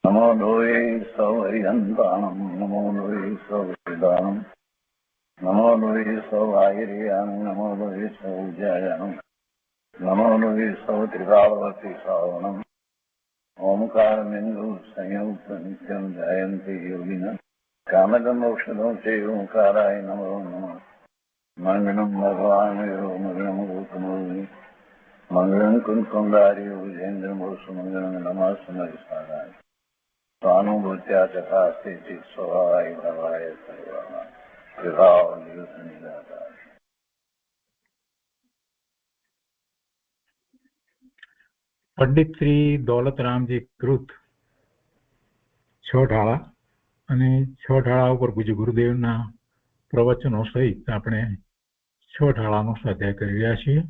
નમો લોહે સૌહરિહંતાણમ નમો લોહે સૌહૃદાનમ નમો લોહે સૌઆયર્યામ નમો લોહે સૌજયામ નમો લોહે સૌત્રિકાવતી શ્રાવણમ ઓમકારમેન્દુ સંયુક્ત નિત્યમ જયંતી યોગિના કામદમ ઔષધો છે ઓંકારાય નમો નમઃ મંગલમ ભગવાન મંગલમ ગૌતમોર્મિ મંગલમ કુંકુંડાર્ય વિજેન્દ્રમોષ મંગલમ નમઃ સમયસારાય स्वानुभूत्या चकास्ते स्वभावाय भवाय सर्वः विभाव निरुद्ध निराकार। પંડિત શ્રી દોલતરામજી કૃત છ ઢાળા અને છ ઢાળા ઉપર પૂજ્ય ગુરુદેવના પ્રવચનો સહિત આપણે છ ઢાળાનો સ્વાધ્યાય કરી રહ્યા છીએ.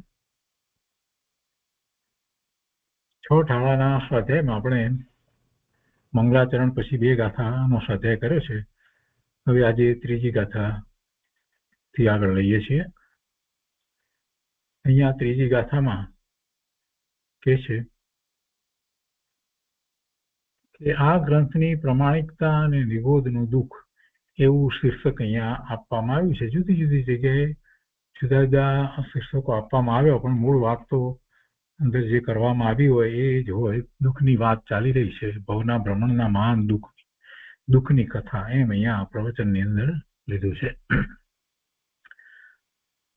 છ ઢાળાના સ્વાધ્યાયમાં આપણે મંગલાચરણ પછી 2 ગાથાનો સ્વાધ્યાય કર્યો છે. હવે આજે ત્રીજી ગાથાથી આગળ લઈએ છીએ. અહીંયા ત્રીજી ગાથામાં કે છે કે આ ગ્રંથની પ્રમાણિકતા અને નિગોદનું દુઃખ એવું શીર્ષક અહીંયા આપવામાં આવ્યું છે. જુદી જુદી જગ્યાએ જુદા જુદા શીર્ષકો આપવામાં આવ્યા, પણ મૂળ વાત તો અંદર જે કરવામાં આવી હોય એ જ હોય. દુઃખની વાત ચાલી રહી છે, ભવના ભ્રમણના મહાન દુઃખની કથા, એમ અહીંયા પ્રવચનની અંદર લીધું છે.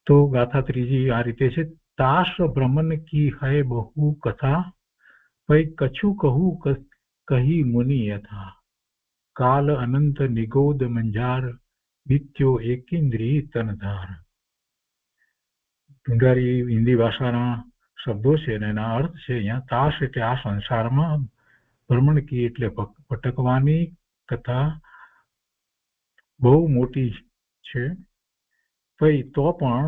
તો ગાથા ત્રીજી આ રીતે છે. તાશ ભ્રમણ કી હૈ બહુ કથા, પૈ કછુ કહું કહી મુનિ યથા, કાલ અનંત નિગોદ મંજાર, વિત્યો એકેન્દ્રી તનધાર. ઢુંઢારી હિન્દી ભાષાના શબ્દો છે અને એના અર્થ છે અહીંયા. તાશ એટલે આ સંસારમાં, ભ્રમણ કી એટલે ભટકવાની કથા બહુ મોટી છે. પઈ તો પણ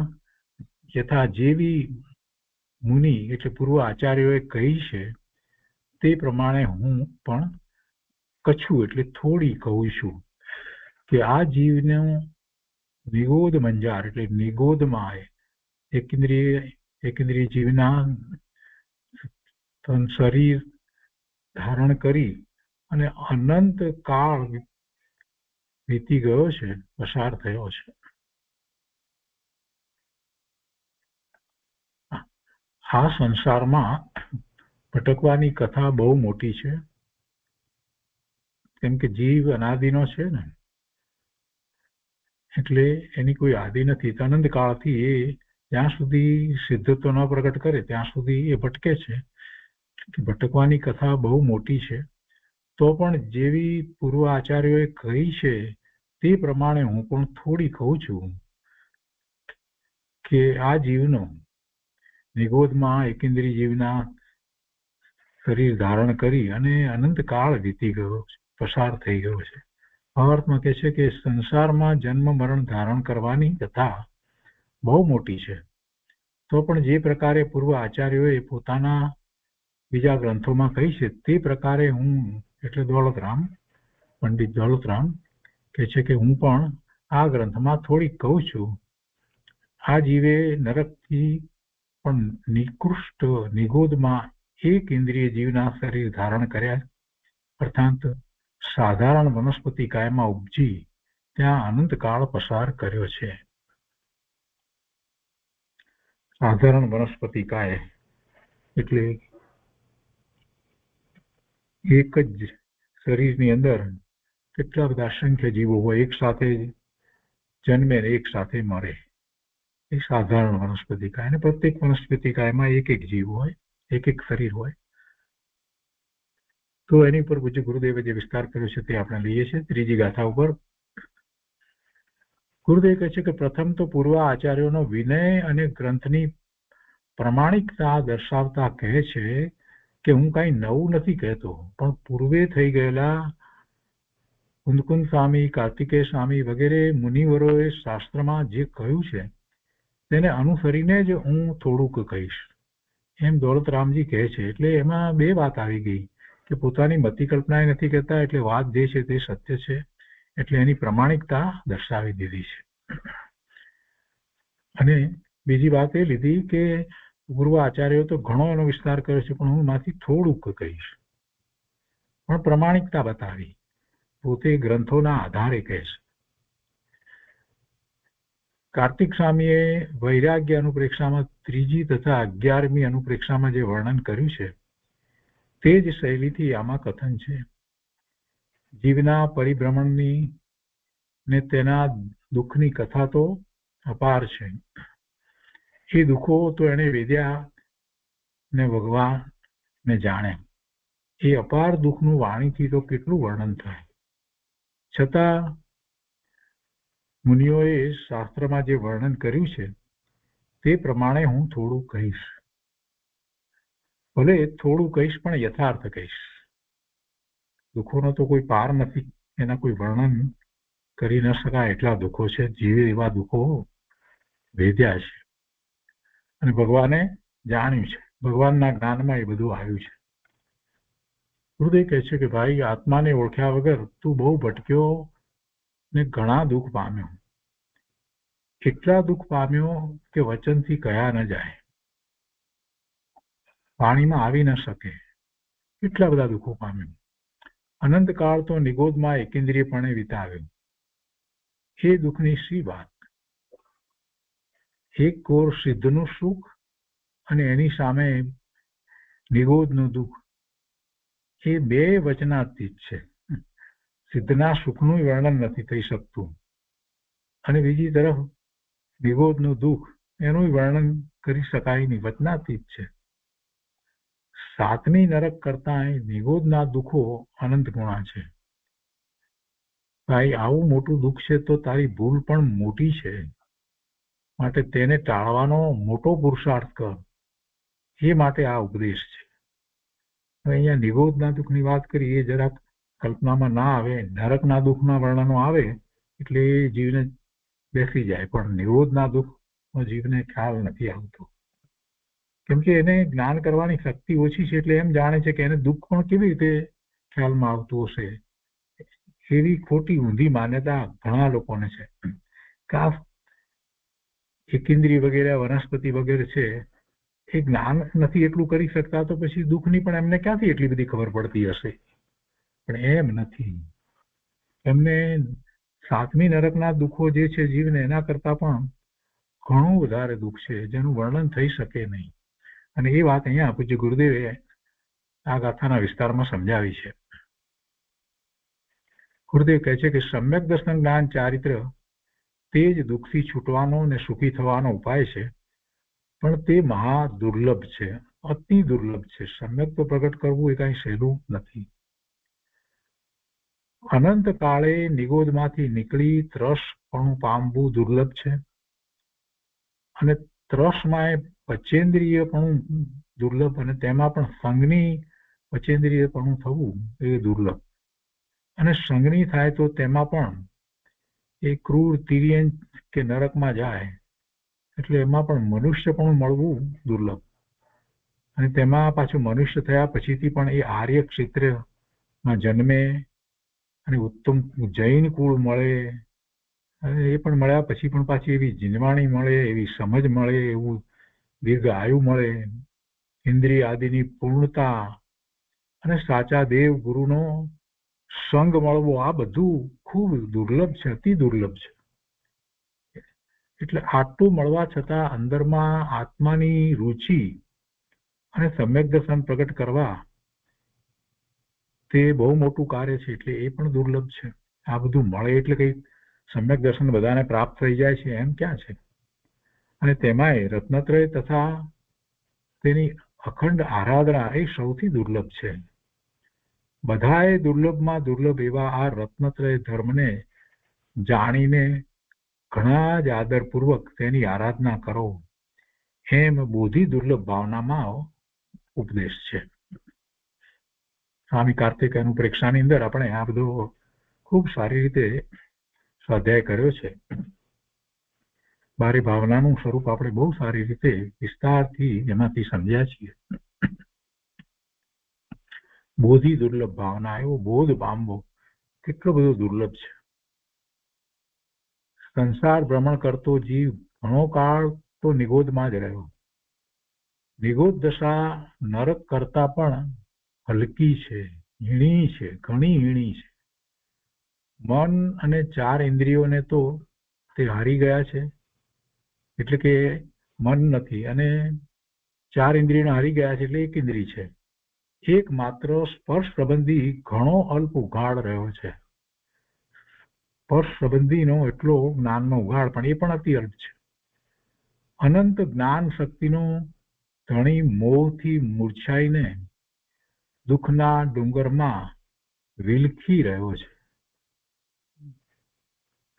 યથા જેવી મુનિ એટલે પૂર્વ આચાર્યોએ કહી છે તે પ્રમાણે હું પણ કછું એટલે થોડી કહું છું કે આ જીવનું નિગોદ મંજાર એટલે નિગોદમાં એકેન્દ્રિય જીવના શરીર ધારણ કરી અને અનંત કાળ વીતી ગયો છે, પસાર થયો છે. આ સંસારમાં ભટકવાની કથા બહુ મોટી છે, કેમ કે જીવ અનાદિનો છે ને, એટલે એની કોઈ આદિ નથી. અનંત કાળથી એ જ્યાં સુધી સિદ્ધત્વ ન પ્રગટ કરે ત્યાં સુધી એ ભટકે છે. ભટકવાની કથા બહુ મોટી છે. તો પણ જેવી પૂર્વ આચાર્યોએ કહી છે તે પ્રમાણે હું પણ થોડી કહું છું કે આ જીવનો નિગોદમાં એકેન્દ્રી જીવના શરીર ધારણ કરી અને અનંત કાળ વીતી ગયો છે, પસાર થઈ ગયો છે. ભાવાર્થમાં કહે છે કે સંસારમાં જન્મ મરણ ધારણ કરવાની કથા બહુ મોટી છે. તો પણ જે પ્રકારે પૂર્વ આચાર્યોએ પોતાના બીજા ગ્રંથોમાં કહી છે તે પ્રકારે હું એટલે દોલતરામ, પંડિત દોલતરામ કહે છે કે હું પણ આ ગ્રંથમાં થોડીક કહું છું. આ જીવે નરકથી પણ નિકૃષ્ટ નિગોદમાં એક ઇન્દ્રિય જીવના શરીર ધારણ કર્યા, અર્થાત સાધારણ વનસ્પતિ કાયમાં ઉપજી ત્યાં અનંત કાળ પસાર કર્યો છે. સાધારણ વનસ્પતિ કાય એટલે એક જ શરીરની અંદર કેટલા બધા અસંખ્ય જીવો હોય, એક સાથે જન્મે એક સાથે મરે, એ સાધારણ વનસ્પતિ કાય. અને પ્રત્યેક વનસ્પતિ કાયમાં એક એક જીવ હોય, એક એક શરીર હોય. તો એની ઉપર પૂજ્ય ગુરુદેવે જે વિસ્તાર કર્યો છે તે આપણે લઈએ છીએ ત્રીજી ગાથા ઉપર. ગુરુદેવ કહે છે કે પ્રથમ તો પૂર્વ આચાર્યોનો વિનય અને ગ્રંથની પ્રમાણિકતા દર્શાવતા કહે છે કે હું કાંઈ નવું નથી કહેતો, પણ પૂર્વે થઈ ગયેલા કુંદકુંદ સ્વામી, કાર્તિકેય સ્વામી વગેરે મુનિવરોએ શાસ્ત્રમાં જે કહ્યું છે તેને અનુસરીને જ હું થોડુંક કહીશ, એમ દોલતરામજી કહે છે. એટલે એમાં 2 વાત આવી ગઈ કે પોતાની મતિ કલ્પના નથી કહેતા, એટલે વાત જે છે તે સત્ય છે, એટલે એની પ્રમાણિકતા દર્શાવી દીધી છે. અને બીજી વાત એ લીધી કે પૂર્વ આચાર્યો તો ઘણો એનો વિસ્તાર કર્યો છે, પણ હું એમાંથી થોડુંક કહીશ. પણ પ્રમાણિકતા બતાવી, પોતે ગ્રંથોના આધારે કહે છે. કાર્તિક સ્વામીએ વૈરાગ્ય અનુપ્રેક્ષામાં 3જી તથા 11મી અનુપ્રેક્ષામાં જે વર્ણન કર્યું છે તે જ શૈલીથી આમાં કથન છે. જીવના પરિભ્રમણની ને તેના દુઃખની કથા તો અપાર છે. એ દુઃખો તો એને વેદ્યા ને ભગવાન ને જાણે. એ અપાર દુઃખનું વાણીથી તો કેટલું વર્ણન થાય. છતાં મુનિઓએ શાસ્ત્રમાં જે વર્ણન કર્યું છે તે પ્રમાણે હું થોડું કહીશ. ભલે થોડું કહીશ પણ યથાર્થ કહીશ. દુઃખોનો તો કોઈ પાર નથી, એના કોઈ વર્ણન કરી ન શકાય એટલા દુઃખો છે. જીવે એવા દુઃખો વેદ્યા છે અને ભગવાને જાણ્યું છે. ભગવાનના જ્ઞાનમાં એ બધું આવ્યું છે. ગુરુદેવ કહે છે કે ભાઈ, આત્માને ઓળખ્યા વગર તું બહુ ભટક્યો ને ઘણા દુઃખ પામ્યો. એટલા દુઃખ પામ્યો કે વચનથી કહ્યા ન જાય, વાણીમાં આવી ન શકે, એટલા બધા દુઃખો પામ્યો. અનંતકાળ તો નિગોદમાં એકેન્દ્રિયપણે વિતાવ્યો. એ દુઃખની શી વાત! એક કોર સિદ્ધનું સુખ અને એની સામે નિગોદનું દુઃખ, એ બે વચનાતીત છે. સિદ્ધના સુખનું વર્ણન નથી થઈ શકતું અને બીજી તરફ નિગોદનું દુઃખ, એનું વર્ણન કરી શકાય નહીં, વચનાતીત છે. 7મી નરક કરતા નિગોદના દુઃખો અનંત ગુણા છે. ભાઈ, આવું મોટું દુઃખ છે તો તારી ભૂલ પણ મોટી છે, માટે તેને ટાળવાનો મોટો પુરુષાર્થ કર. એ માટે આ ઉપદેશ છે. હવે અહીંયા નિગોદના દુઃખની વાત કરી, એ જરાક કલ્પનામાં ના આવે. નરકના દુઃખના વર્ણનો આવે એટલે એ જીવને બેસી જાય, પણ નિગોદના દુઃખનો જીવને ખ્યાલ નથી આવતો. કેમ કે એને જ્ઞાન કરવાની શક્તિ ઓછી છે, એટલે એમ જાણે છે કે એને દુઃખ પણ કેવી રીતે ખ્યાલમાં આવતું હશે. એવી ખોટી ઊંધી માન્યતા ઘણા લોકોને છે. કાફ એકેન્દ્રિય વગેરે વનસ્પતિ વગેરે છે, એ જ્ઞાન નથી એટલું કરી શકતા, તો પછી દુઃખની પણ એમને ક્યાંથી એટલી બધી ખબર પડતી હશે? પણ એમ નથી. એમને 7મી નરકના દુઃખો જે છે જીવને, એના કરતા પણ ઘણું વધારે દુઃખ છે જેનું વર્ણન થઈ શકે નહીં. અને એ વાત અહીંયા પૂજ્ય ગુરુદેવે આ ગાથાના વિસ્તારમાં સમજાવી છે. ગુરુદેવ કહે છે કે સમ્યક દર્શન જ્ઞાન ચારિત્ર તે જ દુઃખથી છૂટવાનો અને સુખી થવાનો ઉપાય છે, પણ તે મહા દુર્લભ છે, અતિ દુર્લભ છે. સમ્યક તો પ્રગટ કરવું એ કાંઈ સહેલું નથી. અનંત કાળે નિગોદમાંથી નીકળી ત્રસપણું પામવું દુર્લભ છે, અને ત્રસમાં પચેન્દ્રિયપણું દુર્લભ, અને તેમાં પણ સંગની પચેન્દ્રિયપણું થવું એ દુર્લભ. અને સંગની થાય તો તેમાં પણ એ ક્રૂર તિર્યન કે નરકમાં જાય, એટલે એમાં પણ મનુષ્યપણું મળવું દુર્લભ. અને તેમાં પાછું મનુષ્ય થયા પછીથી પણ એ આર્ય ક્ષેત્રમાં જન્મે અને ઉત્તમ જૈન કુળ મળે, અને એ પણ મળ્યા પછી પણ પાછી એવી જીનવાણી મળે, એવી સમજ મળે, એવું દીર્ઘ આયુ મળે, ઇન્દ્રિય આદિની પૂર્ણતા અને સાચા દેવ ગુરુનો સંગ મળવો, આ બધું ખૂબ દુર્લભ છે, અતિ દુર્લભ છે. એટલે આટલું મળવા છતાં અંદરમાં આત્માની રુચિ અને સમ્યક દર્શન પ્રગટ કરવા તે બહુ મોટું કાર્ય છે, એટલે એ પણ દુર્લભ છે. આ બધું મળે એટલે કઈ સમ્યક દર્શન બધાને પ્રાપ્ત થઈ જાય છે એમ ક્યાં છે? અને તેમાંય રત્નત્રય તથા તેની અખંડ આરાધના એ સૌથી દુર્લભ છે. બધાએ દુર્લભમાં દુર્લભ એવા આ રત્નત્રય ધર્મને જાણીને ઘણા જ આદરપૂર્વક તેની આરાધના કરો, એમ બોધિ દુર્લભ ભાવનામાં ઉપદેશ છે. સ્વામી કાર્તિક અનુપ્રેક્ષાની અંદર આપણે આ બધો ખૂબ સારી રીતે સ્વાધ્યાય કર્યો છે. બારે ભાવનાનું સ્વરૂપ આપણે બહુ સારી રીતે વિસ્તારથી એમાંથી સમજ્યા છીએ. બોધિ દુર્લભ ભાવના, એવો બોધ પામવો કેટલો બધો દુર્લભ છે. સંસાર ભ્રમણ કરતો જીવ ઘણો કાળ તો નિગોદમાં જ રહ્યો. નિગોદ દશા નરક કરતા પણ હલકી છે. હીણી છે, ઘણી હીણી છે. મન અને 4 ઇન્દ્રિયોને તો તે હારી ગયા છે, એટલે કે મન નથી, અને 4 ઇન્દ્રિયોને હારી ગયા છે એટલે 1 ઇન્દ્રિય છે. એક માત્ર સ્પર્શ સંબંધી ઘણો અલ્પ ઉઘાડ રહ્યો છે. સ્પર્શ સંબંધીનો એટલો જ્ઞાનનો ઉઘાડ, પણ એ પણ અતિ અલ્પ છે. અનંત જ્ઞાન શક્તિનો ધણી મોહથી મૂર્છાઈને દુઃખના ડુંગરમાં વિલખી રહ્યો છે.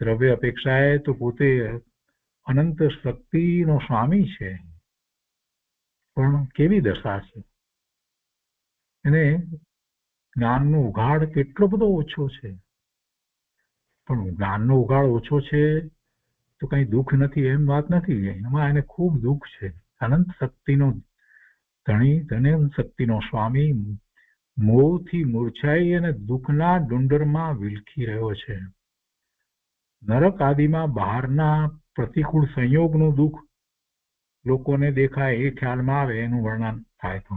દ્રવ્ય અપેક્ષાએ તો પોતે અનંત શક્તિનો સ્વામી છે, પણ કેવી દશા છે? એને જ્ઞાનનો ઉઘાડ કેટલો બધો ઓછો છે. પણ જ્ઞાનનો ઉઘાડ ઓછો છે તો કઈ દુઃખ નથી એમ વાત નથી. એમાં એને ખૂબ દુઃખ છે. અનંત શક્તિનો ધણી, અનંત શક્તિનો સ્વામી મોહથી મૂર્છાઈ અને દુઃખના ડુંડરમાં વિલખી રહ્યો છે. નરક આદિમાં બહારના પ્રતિકૂળ સંયોગનું દુઃખ લોકોને દેખાય, એ ખ્યાલમાં આવે, એનું વર્ણન થાય તો.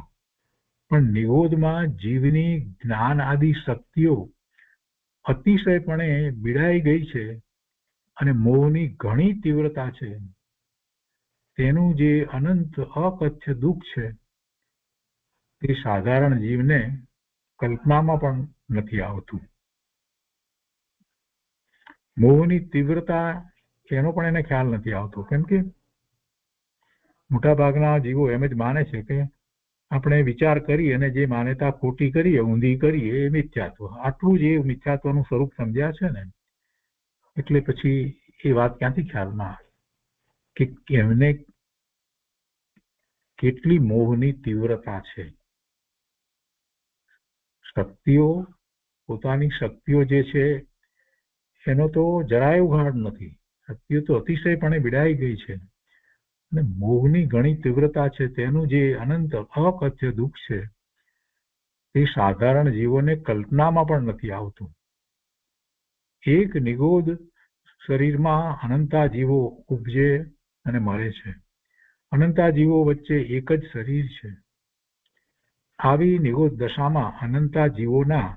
પણ નિરોધમાં જીવની જ્ઞાન આદિ શક્તિઓ અતિશયપણે બીડાઈ ગઈ છે અને મોહની ઘણી તીવ્રતા છે. તેનું જે અનંત અકથ્ય દુઃખ છે તે સાધારણ જીવને કલ્પનામાં પણ નથી આવતું. મોહની તીવ્રતા એનો પણ એને ખ્યાલ નથી આવતો, કેમ કે મોટાભાગના જીવો એમ જ માને છે કે આપણે વિચાર કરી અને જે માન્યતા ખોટી કરીએ, ઊંધી કરીએ, એ મિથ્યાત્વ. આટલું જ એ મિથ્યાત્વનું સ્વરૂપ સમજ્યા છે ને, એટલે પછી એ વાત ક્યાંથી ખ્યાલમાં આવે કે એમને કેટલી મોહની તીવ્રતા છે. શક્તિઓ, પોતાની શક્તિઓ જે છે એનો તો જરાય ઉઘાડ નથી. શક્તિઓ તો અતિશયપણે બીડાઈ ગઈ છે અને મોહની ઘણી તીવ્રતા છે. તેનું જે અનંત અકથ્ય દુઃખ છે તે સાધારણ જીવોને કલ્પનામાં પણ નથી આવતું. એક નિગોદ શરીરમાં અનંતા જીવો ઉપજે અને મરે છે. અનંતા જીવો વચ્ચે એક જ શરીર છે. આવી નિગોદ દશામાં અનંતા જીવોના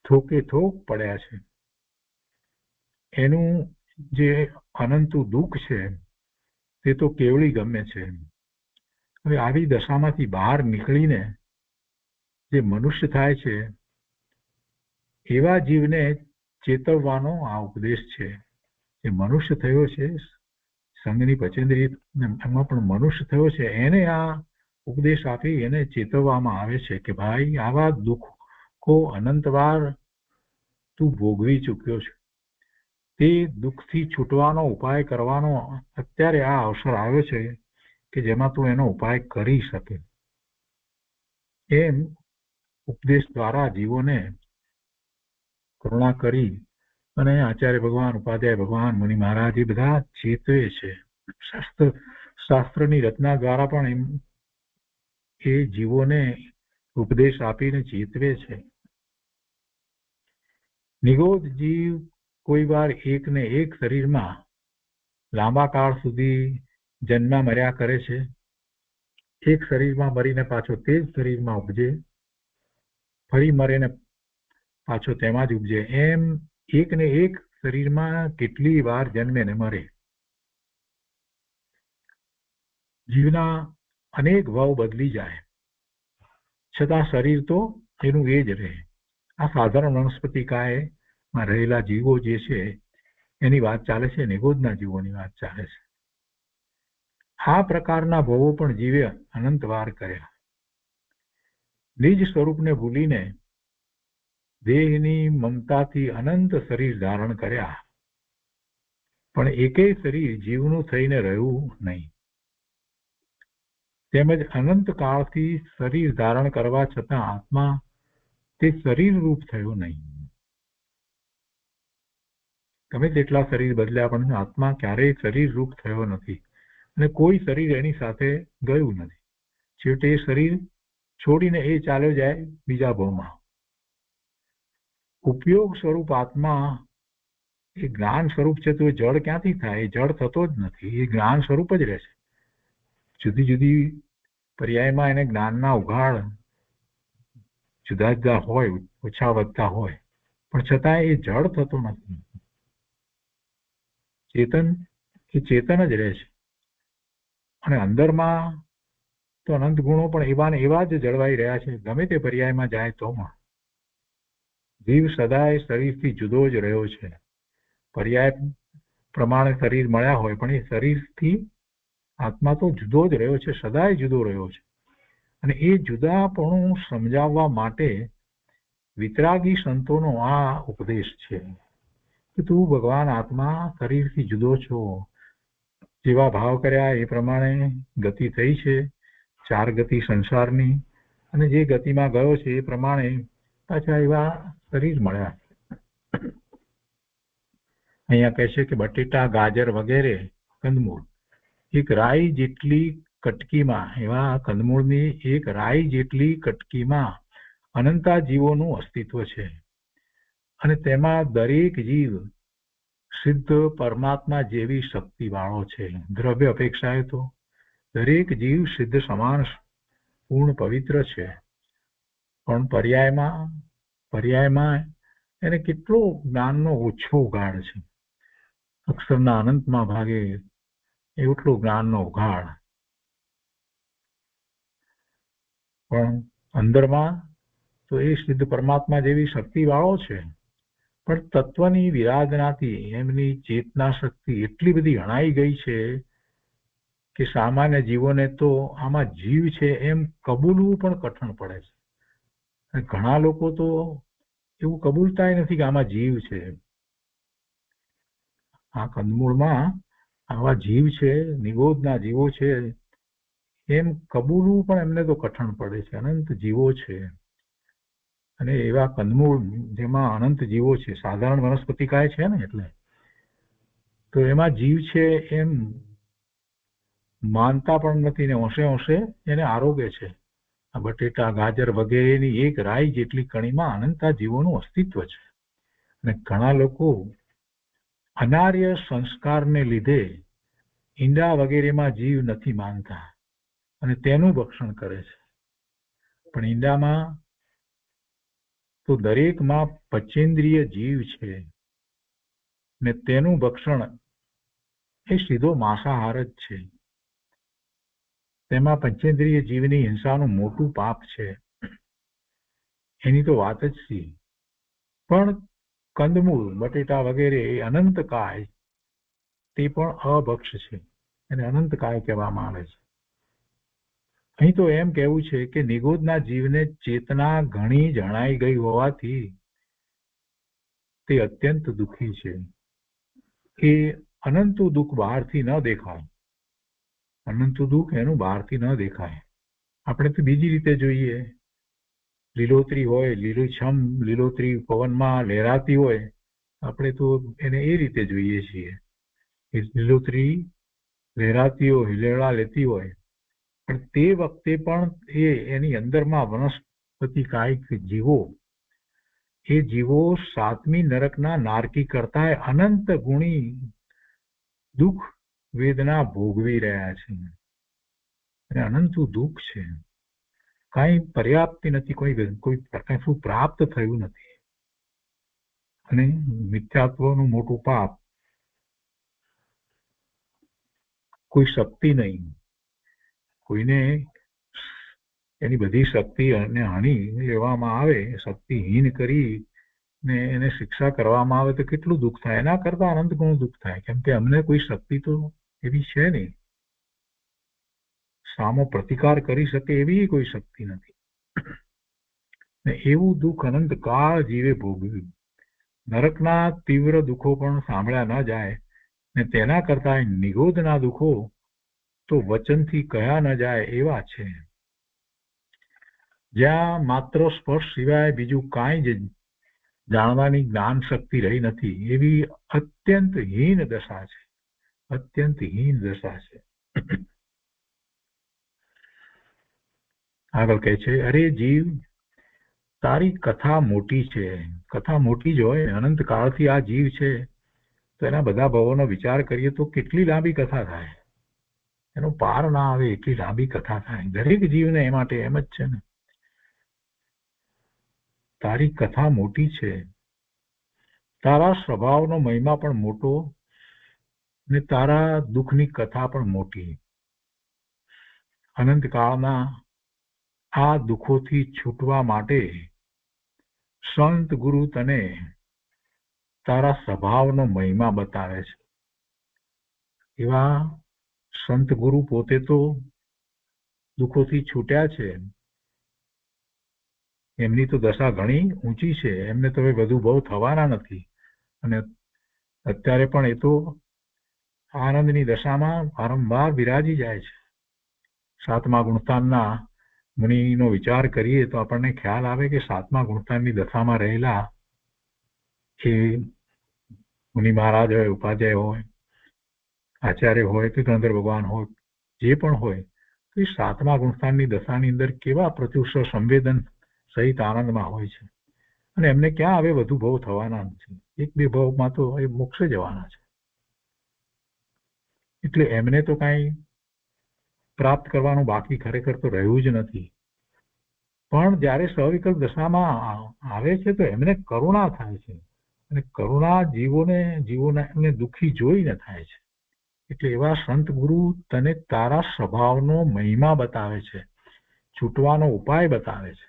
થોકે થોક પડ્યા છે. એનું જે અનંતું દુઃખ છે તે તો કેવળી ગમે છે. હવે આવી દશામાંથી બહાર નીકળીને જે મનુષ્ય થાય છે એવા જીવને ચેતવવાનો આ ઉપદેશ છે. જે મનુષ્ય થયો છે, સંઘની પચેન્દ્રિય એમાં પણ મનુષ્ય થયો છે, એને આ ઉપદેશ આપી એને ચેતવવામાં આવે છે કે ભાઈ, આવા દુઃખો અનંતવાર તું ભોગવી ચૂક્યો છે. તે દુઃખથી છૂટવાનો ઉપાય કરવાનો અત્યારે આ અવસર આવ્યો છે કે જેમાં તું એનો ઉપાય કરી શકે. એમ ઉપદેશ દ્વારા જીવોને કરુણા કરી અને આચાર્ય ભગવાન, ઉપાધ્યાય ભગવાન, મુનિ મહારાજ એ બધા ચેતવે છે. શાસ્ત્રની રચના દ્વારા પણ એમ એ જીવોને ઉપદેશ આપીને ચેતવે છે. નિગોદ જીવ કોઈ વાર એક ને એક શરીરમાં લાંબા કાળ સુધી જન્મ્યા મર્યા કરે છે. એક શરીરમાં મરીને પાછો તે જ શરીરમાં ઉપજે, ફરી મરે ને પાછો તેમાં જ ઉપજે. એમ એક ને એક શરીરમાં કેટલી વાર જન્મે ને મરે. જીવના અનેક ભાવ બદલી જાય છતાં શરીર તો એનું એ જ રહે. આ સાધારણ વનસ્પતિકાયમાં રહેલા જીવો જે છે એની વાત ચાલે છે, નિગોદના જીવોની વાત ચાલે છે. આ પ્રકારના ભવો પણ જીવે અનંત વાર કર્યા. નિજ સ્વરૂપને ભૂલીને દેહની મમતાથી અનંત શરીર ધારણ કર્યા, પણ એકેય શરીર જીવનું થઈને રહ્યું નહીં. તેમજ અનંત કાળથી શરીર ધારણ કરવા છતાં આત્મા તે શરીર રૂપ થયો નહીં. ગમે તેટલા શરીર બદલ્યા પણ આત્મા ક્યારેય શરીર રૂપ થયો નથી અને કોઈ શરીર એની સાથે ગયું નથી. છેવટે એ શરીર છોડીને એ ચાલ્યો જાય બીજા ભાવમાં. ઉપયોગ સ્વરૂપ આત્મા એ જ્ઞાન સ્વરૂપ છે તો એ જળ ક્યાંથી થાય? એ જળ થતો જ નથી. એ જ્ઞાન સ્વરૂપ જ રહે છે. જુદી જુદી પર્યાયમાં એને જ્ઞાનના ઉઘાડ જુદા જુદા હોય, ઓછા વધતા હોય, પણ છતાં એ જડ થતો નથી. ચેતન એ ચેતન જ રહે છે. અને અંદરમાં તો અનંત ગુણો પણ એવા ને એવા જ જળવાઈ રહ્યા છે, ગમે તે પર્યાયમાં જાય તો પણ. જીવ સદાય શરીરથી જુદો જ રહ્યો છે. પર્યાય પ્રમાણે શરીર મળ્યા હોય, પણ એ શરીરથી આત્મા તો જુદો જ રહ્યો છે, સદાય જુદો રહ્યો છે. અને એ જુદાપણું સમજાવવા માટે વિતરાગી સંતોનો આ ઉપદેશ છે કે તું ભગવાન આત્મા શરીરથી જુદો છો. જેવા ભાવ કર્યા એ પ્રમાણે ગતિ થઈ છે, 4 ગતિ સંસારની, અને જે ગતિમાં ગયો છે એ પ્રમાણે પાછા એવા શરીર મળ્યા. અહીંયા કહે છે કે બટેટા, ગાજર વગેરે કંદમૂળ એક રાઈ જેટલી કટકીમાં, એવા કંદમૂળની એક રાઈ જેટલી કટકીમાં અનંતા જીવોનું અસ્તિત્વ છે. અને તેમાં દરેક જીવ સિદ્ધ પરમાત્મા જેવી શક્તિ વાળો છે. દ્રવ્ય અપેક્ષાએ તો દરેક જીવ સિદ્ધ સમાન પૂર્ણ પવિત્ર છે, પણ પર્યાયમાં એને કેટલો જ્ઞાનનો ઓછો ઉગાડ છે. અક્ષરના અનંતમાં ભાગે એટલો જ્ઞાનનો ઉઘાડ, પણ અંદરમાં તો એ સિદ્ધ પરમાત્મા જેવી શક્તિ વાળો છે. પણ તત્વની વિરાધનાથી એમની ચેતના શક્તિ એટલી બધી હણાઈ ગઈ છે કે સામાન્ય જીવોને તો આમાં જીવ છે એમ કબૂલવું પણ કઠણ પડે છે. અને ઘણા લોકો તો એવું કબૂલતાય નથી કે આમાં જીવ છે. આ કંદમૂળમાં આવા જીવ છે, નિગોદના જીવો છે એમ કબૂલવું પણ એમને તો કઠણ પડે છે. અનંત જીવો છે, અને એવા કંદમૂળ જેમાં અનંત જીવો છે, સાધારણ વનસ્પતિકાય છે ને, એટલે તો એમાં જીવ છે એમ માનતા પણ નથી ને હોંશે હોંશે એને આરોગે છે. આ બટેટા, ગાજર વગેરેની એક રાઈ જેટલી કણીમાં અનંતા જીવોનું અસ્તિત્વ છે. અને ઘણા લોકો અનાર્ય સંસ્કારને લીધે ઈંડા વગેરેમાં જીવ નથી માનતા અને તેનું ભક્ષણ કરે છે. પણ ઈંડામાં તો દરેકમાં પંચેન્દ્રિય જીવ છે, ને તેનું ભક્ષણ એ સીધો માંસાહાર જ છે. તેમાં પંચેન્દ્રિય જીવની હિંસાનું મોટું પાપ છે, એની તો વાત જ સી. પણ કંદમૂળ, બટેટા વગેરે એ અનંતકાય, તે પણ અભક્ષ છે, એને અનંતકાય કહેવામાં આવે છે. અહીં તો એમ કહેવું છે કે નિગોદના જીવને ચેતના ઘણી જણાઈ ગઈ હોવાથી તે અત્યંત દુઃખી છે. એ અનંતું દુઃખ બહારથી ન દેખાય, અનંતું દુઃખ એનું બહારથી ન દેખાય. આપણે તો બીજી રીતે જોઈએ, લીલોતરી હોય, લીલુંછમ લીલોતરી પવનમાં લહેરાતી હોય, આપણે તો એને એ રીતે જોઈએ છીએ કે લીલોતરી લહેરાતી હોય, હિલેળા લેતી હોય, પણ તે વખતે પણ એની અંદરમાં વનસ્પતિ કાયિક જીવો, એ જીવો 7મી નરકના નારકી કરતા અનંત ગુણી દુઃખ વેદના ભોગવી રહ્યા છે. અને અનંતું દુઃખ છે, કાંઈ પર્યાપ્તિ નથી, કશું પ્રાપ્ત થયું નથી. અને મિથ્યાત્વનું મોટું પાપ, કોઈ શક્તિ નહીં, કોઈને એની બધી શક્તિ અને હણી લેવામાં આવે, શક્તિહીન કરી ને એને શિક્ષા કરવામાં આવે તો કેટલું દુઃખ થાય. એના કરતા અનંત ઘણું દુઃખ થાય, કેમ કે અમને કોઈ શક્તિ તો એવી છે નહીં, સામો પ્રતિકાર કરી શકે એવી કોઈ શક્તિ નથી. ને એવું દુઃખ અનંત કાળ જીવે ભોગવ્યું. નરકના તીવ્ર દુઃખો પણ સાંભળ્યા ન જાય, ને તેના કરતા નિગોદના દુઃખો તો વચનથી કહ્યા ન જાય એવા છે. જ્યાં માત્ર સ્પર્શ સિવાય બીજું કાંઈ જ જાણવાની જ્ઞાન શક્તિ રહી નથી, એવી અત્યંત હીન દશા છે, અત્યંત હીન દશા છે. આગળ કહે છે, અરે જીવ, તારી કથા મોટી છે. કથા મોટી જ હોય, અનંત કાળથી આ જીવ છે, તો એના બધા ભવોનો વિચાર કરીએ તો કેટલી લાંબી કથા થાય, એનો પાર ના આવે એટલી લાંબી કથા થાય. દરેક જીવને એ માટે એમ જ છે ને. તારી કથા મોટી છે, તારા સ્વભાવનો મહિમા પણ મોટો ને તારા દુઃખની કથા પણ મોટી. અનંતકાળના આ દુઃખોથી છૂટવા માટે સંત ગુરુ તને તારા સ્વભાવનો મહિમા બતાવે છે. એવા સંત ગુરુ પોતે તો દુઃખોથી છૂટ્યા છે, એમની તો દશા ઘણી ઊંચી છે, એમને તો હવે વધુ બહુ થવાના નથી, અને અત્યારે પણ એ તો આનંદની દશામાં વારંવાર વિરાજી જાય છે. સાતમા ગુણસ્થાનના મુનિનો વિચાર કરીએ તો આપણને ખ્યાલ આવે કે સાતમા ગુણસ્થાનની દશામાં રહેલા એ મુનિ મહારાજ હોય, ઉપાધ્યાય હોય, આચાર્ય હોય કે ગણધર ભગવાન હોય, જે પણ હોય, તો એ સાતમા ગુણસ્થાનની દશાની અંદર કેવા પ્રત્યુષ સંવેદન સહિત આનંદમાં હોય છે, અને એમને ક્યાં હવે વધુ ભવ થવાના નથી. એક બે ભવમાં તો એ મોક્ષે જવાના છે, એટલે એમને તો કાંઈ પ્રાપ્ત કરવાનું બાકી ખરેખર તો રહ્યું જ નથી. પણ જ્યારે સવિકલ્પ દશામાં આવે છે તો એમને કરુણા થાય છે, અને કરુણા જીવોને દુઃખી જોઈને થાય છે. એટલે એવા સંત ગુરુ તને તારા સ્વભાવનો મહિમા બતાવે છે, છૂટવાનો ઉપાય બતાવે છે.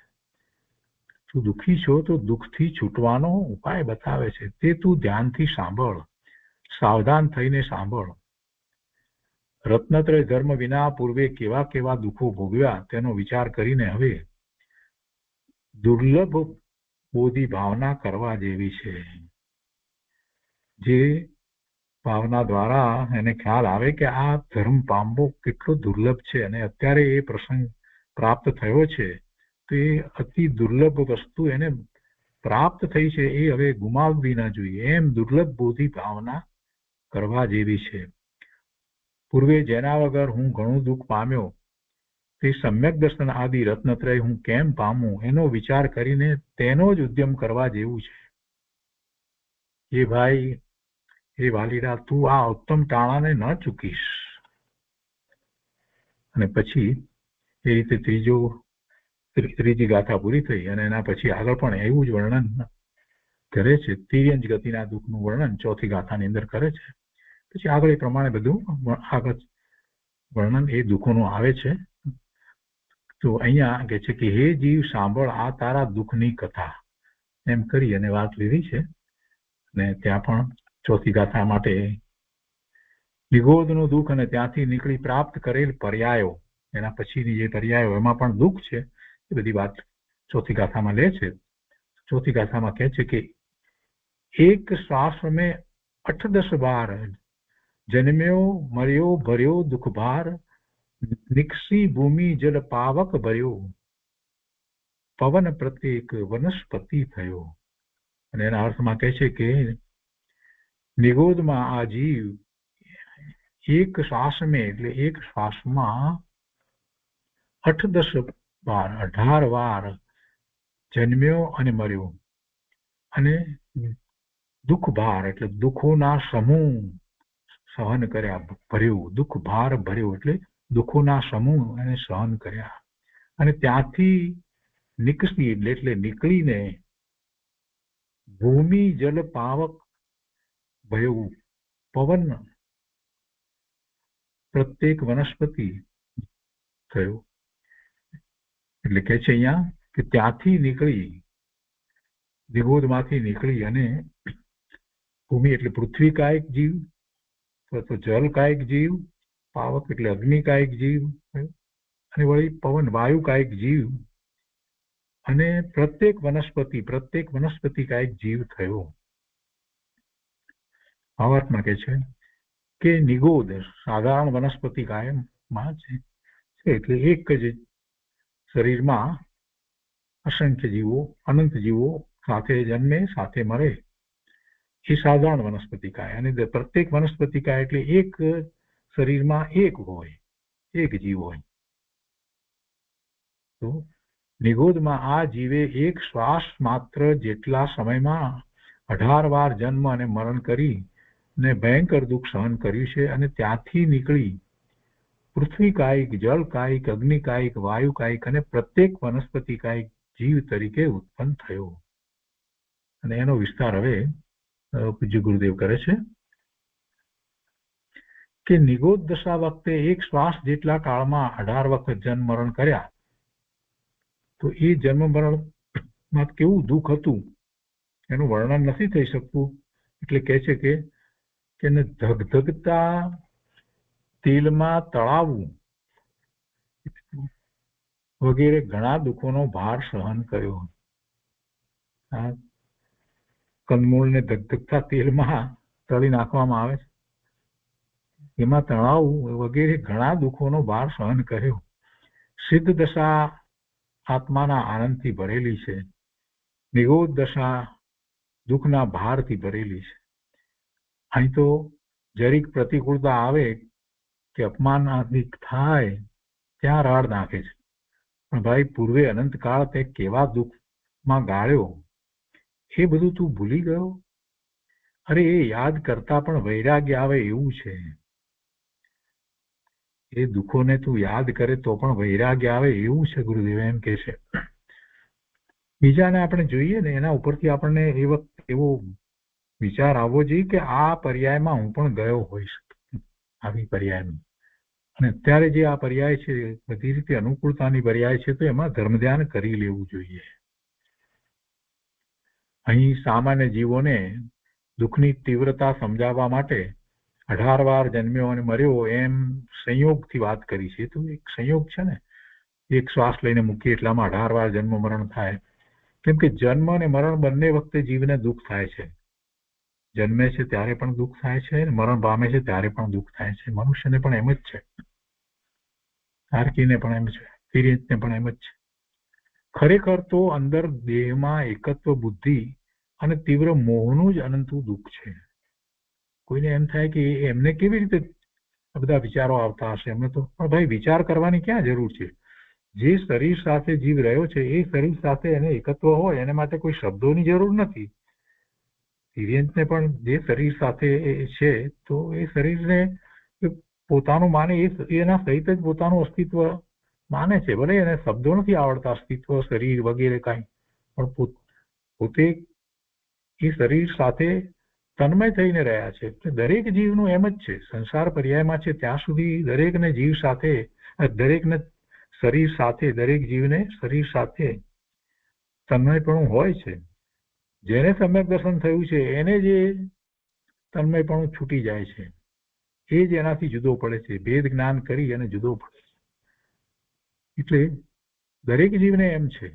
તું દુઃખી છો તો દુઃખથી છૂટવાનો ઉપાય બતાવે છે, તે તું ધ્યાનથી સાંભળ, સાવધાન થઈને સાંભળ. રત્નત્રય ધર્મ વિના પૂર્વે કેવા કેવા દુઃખો ભોગવ્યા તેનો વિચાર કરીને હવે દુર્લભ બોધી ભાવના કરવા જેવી છે. જે ભાવના દ્વારા એને ખ્યાલ આવે કે આ ધર્મ પામવો કેટલો દુર્લભ છે, અને અત્યારે એ પ્રસંગ પ્રાપ્ત થયો છે, તો એ અતિ દુર્લભ વસ્તુ એને પ્રાપ્ત થઈ છે, એ હવે ગુમાવવી ન જોઈએ. એમ દુર્લભ બોધી ભાવના કરવા જેવી છે. પૂર્વે જેના વગર હું ઘણું દુઃખ પામ્યો તે સમ્યક દર્શન આદિ રત્નત્રય હું કેમ પામું, એનો વિચાર કરીને તેનો જ ઉદ્યમ કરવા જેવું છે. એ ભાઈ, એ વાલીડા, તું આ ઉત્તમ ટાણાને ન ચૂકીશ. અને પછી એ રીતે ત્રીજી ગાથા પૂરી થઈ, અને એના પછી આગળ પણ એવું જ વર્ણન કરે છે. તિર્યંજ ગતિના દુઃખનું વર્ણન ચોથી ગાથાની અંદર કરે છે. પછી આગળ એ પ્રમાણે બધું આગળ વર્ણન એ દુઃખોનું આવે છે. તો અહીંયા કહે છે કે હે જીવ સાંભળ આ તારા દુઃખની કથા, એમ કરી અને વાત લીધી છે. અને ત્યાં પણ ચોથી ગાથા માટે નિગોદનું દુઃખ અને ત્યાંથી નીકળી પ્રાપ્ત કરેલ પર્યાયો, એના પછીની જે પર્યાયો એમાં પણ દુઃખ છે, એ બધી વાત ચોથી ગાથામાં લે છે. ચોથી ગાથામાં કહે છે કે એક શ્વાસ મેં 8-10 બાર જન્મ્યો મર્યો ભર્યો દુઃખ ભાર, નિક્ષી ભૂમિ જલ પાવક ભર્યો, પવન પ્રત્યેક વનસ્પતિ થયો. અને એના અર્થમાં કહે છે કે નિગોદમાં આ જીવ એક શ્વાસ મેં એટલે એક શ્વાસમાં 8-10 વાર 18 વાર જન્મ્યો અને મર્યો, અને દુઃખ ભાર એટલે દુઃખોના સમૂહ સહન કર્યા, ભર્યું દુઃખ ભાર ભર્યો એટલે દુઃખોના સમૂહ એને સહન કર્યા, અને ત્યાંથી નિકસી એટલે નીકળીને ભૂમિ જલ પાવક ભયું, પવન પ્રત્યેક વનસ્પતિ થયો. એટલે કે છે અહીંયા કે ત્યાંથી નીકળી, નિગોદમાંથી નીકળી અને ભૂમિ એટલે પૃથ્વી કાયક જીવ, તો જલ કાયક જીવ, પાવક એટલે અગ્નિ કાયક જીવ, અને વળી પવન વાયુ કાયક જીવ, અને પ્રત્યેક વનસ્પતિ કાયક જીવ થયો. ભાવાર્થમાં કે છે કે નિગોદ સાધારણ વનસ્પતિ કાયમાં છે, એટલે એક જ શરીરમાં અસંખ્ય જીવો, અનંત જીવો સાથે જન્મે સાથે મરે, એ સાધારણ વનસ્પતિ કાય. અને પ્રત્યેક વનસ્પતિ કાય એટલે એક શરીરમાં એક હોય, એક જીવ હોય. તો નિગોદમાં આ જીવે એક શ્વાસ માત્ર જેટલા સમયમાં 18 વાર જન્મ અને મરણ કરી ને ભયંકર દુઃખ સહન કર્યું છે, અને ત્યાંથી નીકળી પૃથ્વી કાયિક, જળ કાયિક, અગ્નિ કાયિક, વાયુ કાયિક અને પ્રત્યેક વનસ્પતિ કાયિક જીવ તરીકે ઉત્પન્ન થયો. અને એનો વિસ્તાર હવે પૂજ્ય ગુરુદેવ કરે છે કે નિગોદ દશા વખતે એક શ્વાસ જેટલા કાળમાં 18 વખત જન્મ મરણ કર્યા તો એ જન્મ મરણમાં કેવું દુઃખ હતું એનું વર્ણન નથી થઈ શકતું. એટલે કહે છે કે ધગધગતા તેલમાં તળાવવું વગેરે ઘણા દુઃખોનો ભાર સહન કર્યો. આ કંદમૂળને ધગધગતા તેલમાં તળી નાખવામાં આવે છે, એમાં તણાવું વગેરે ઘણા દુઃખોનો ભાર સહન કર્યો. સિદ્ધ દશા આત્માના આનંદથી ભરેલી છે, નિગોદ દશા દુઃખના ભારથી ભરેલી છે. અહીં તો જરીક પ્રતિકૂળતા આવે કે અપમાન થાય ત્યાં રાડ નાખે છે, પણ ભાઈ પૂર્વે અનંતકાળ તે કેવા દુઃખમાં ગાળ્યો એ બધું તું ભૂલી ગયો? અરે એ યાદ કરતા પણ વૈરાગ્ય આવે એવું છે. એ દુઃખોને તું યાદ કરે તો પણ વૈરાગ્ય આવે એવું છે. ગુરુદેવ એમ કે છે. બીજાને આપણે જોઈએ ને એના ઉપરથી આપણને એ વખત એવો વિચાર આવવો જોઈએ કે આ પર્યાયમાં હું પણ ગયો હોઈશ, આવી પર્યાયમાં. અને અત્યારે જે આ પર્યાય છે બધી રીતે અનુકૂળતાની પર્યાય છે, તો એમાં ધર્મ ધ્યાન કરી લેવું જોઈએ. અહીં સામાન્ય જીવોને દુઃખની તીવ્રતા સમજાવવા માટે 18 વાર જન્મ્યો અને મર્યો એમ સંયોગથી વાત કરી છે. તો એક સંયોગ છે ને, એક શ્વાસ લઈને મૂકીએ એટલામાં 18 વાર જન્મ મરણ થાય. કેમ કે જન્મ અને મરણ બંને વખતે જીવને દુઃખ થાય છે. જન્મે છે ત્યારે પણ દુઃખ થાય છે, મરણ પામે છે ત્યારે પણ દુઃખ થાય છે. મનુષ્યને પણ એમ જ છે, આર્કીને પણ એમ છે, તિર્યંતને પણ એમ જ છે. ખરેખર તો અંદર દેહમાં એકત્વ બુદ્ધિ અને તીવ્ર મોહનું જ અનંતું દુઃખ છે. કોઈને એમ થાય કે એમને કેવી રીતે બધા વિચારો આવતા હશે, એમને તો પણ ભાઈ વિચાર કરવાની ક્યાં જરૂર છે? જે શરીર સાથે જીવ રહ્યો છે એ શરીર સાથે એને એકત્વ હોય એને માટે કોઈ શબ્દોની જરૂર નથી. તિર્યંતને પણ જે શરીર સાથે છે તો એ શરીરને પોતાનું માને, એના સહિત જ પોતાનું અસ્તિત્વ માને છે. ભલે એને શબ્દો નથી આવડતા, અસ્તિત્વ, શરીર વગેરે કાંઈ, પણ પોતે એ શરીર સાથે તન્મય થઈને રહ્યા છે. દરેક જીવનું એમ જ છે. સંસાર પર્યાયમાં છે ત્યાં સુધી દરેકને જીવ સાથે, દરેકને શરીર સાથે, દરેક જીવને શરીર સાથે તન્મયપણું હોય છે. જેને સમ્યક દર્શન થયું છે એને જે તન્મયપણું છૂટી જાય છે, એ જ એનાથી જુદો પડે છે. ભેદ જ્ઞાન કરી અને જુદો પડે છે. એટલે દરેક જીવને એમ છે.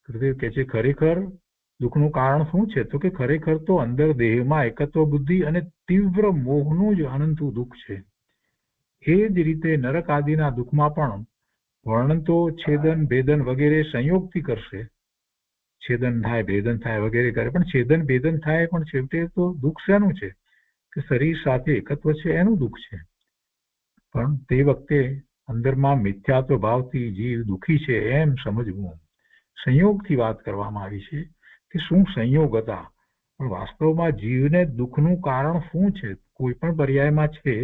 ગુરુદેવ કહે છે ખરેખર દુઃખનું કારણ શું છે? તો કે ખરેખર તો અંદર દેહમાં એકત્વ બુદ્ધિ અને તીવ્ર મોહનું જ અનંતું દુઃખ છે. એ જ રીતે નરક આદિના દુઃખમાં પણ વર્ણન તો છેદન ભેદન વગેરે સંયોગથી કરશે. છેદન થાય, ભેદન થાય વગેરે કરે, પણ છેદન ભેદન થાય પણ છેવટે તો દુઃખ શેનું છે? કે શરીર સાથે એકત્વ છે એનું દુઃખ છે. પણ તે વખતે અંદરમાં મિથ્યાત્વ ભાવથી જીવ દુઃખી છે એમ સમજવું. સંયોગથી વાત કરવામાં આવી છે કે શું સંયોગ હતા, પણ વાસ્તવમાં જીવને દુઃખનું કારણ શું છે? કોઈ પણ પર્યાયમાં છે,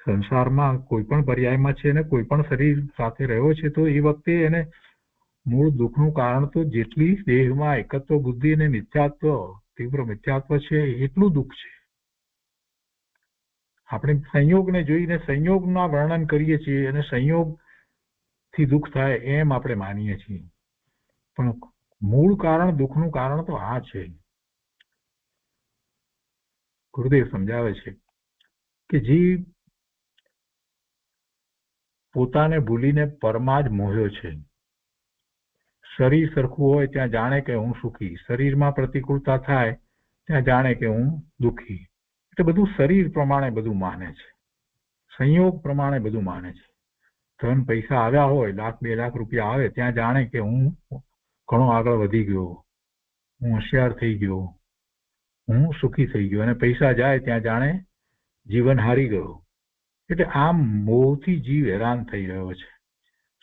સંસારમાં કોઈ પણ પર્યાયમાં છે અને કોઈ પણ શરીર સાથે રહ્યો છે, તો એ વખતે એને મૂળ દુઃખનું કારણ તો જેટલી દેહમાં એકત્વ બુદ્ધિ અને મિથ્યાત્વ, તીવ્ર મિથ્યાત્વ છે એટલું દુઃખ છે. આપણે સંયોગને જોઈને સંયોગના વર્ણન કરીએ છીએ અને સંયોગથી દુઃખ થાય એમ આપણે માનીએ છીએ, પણ મૂળ કારણ, દુઃખનું કારણ તો આ છે. ગુરુદેવ સમજાવે છે કે જીવ પોતાને ભૂલીને પરમાં જ મોહ્યો છે. શરીર સરખું હોય ત્યાં જાણે કે હું સુખી, શરીરમાં પ્રતિકૂળતા થાય ત્યાં જાણે કે હું દુઃખી. એટલે બધું શરીર પ્રમાણે બધું માને છે, સંયોગ પ્રમાણે બધું માને છે. ધન પૈસા આવ્યા હોય, 1,00,000 2 લાખ રૂપિયા આવે ત્યાં જાણે કે હું ઘણો આગળ વધી ગયો, હું હોશિયાર થઈ ગયો, હું સુખી થઈ ગયો. અને પૈસા જાય ત્યાં જાણે જીવન હારી ગયો. એટલે આમ મોહથી જીવ હેરાન થઈ રહ્યો છે.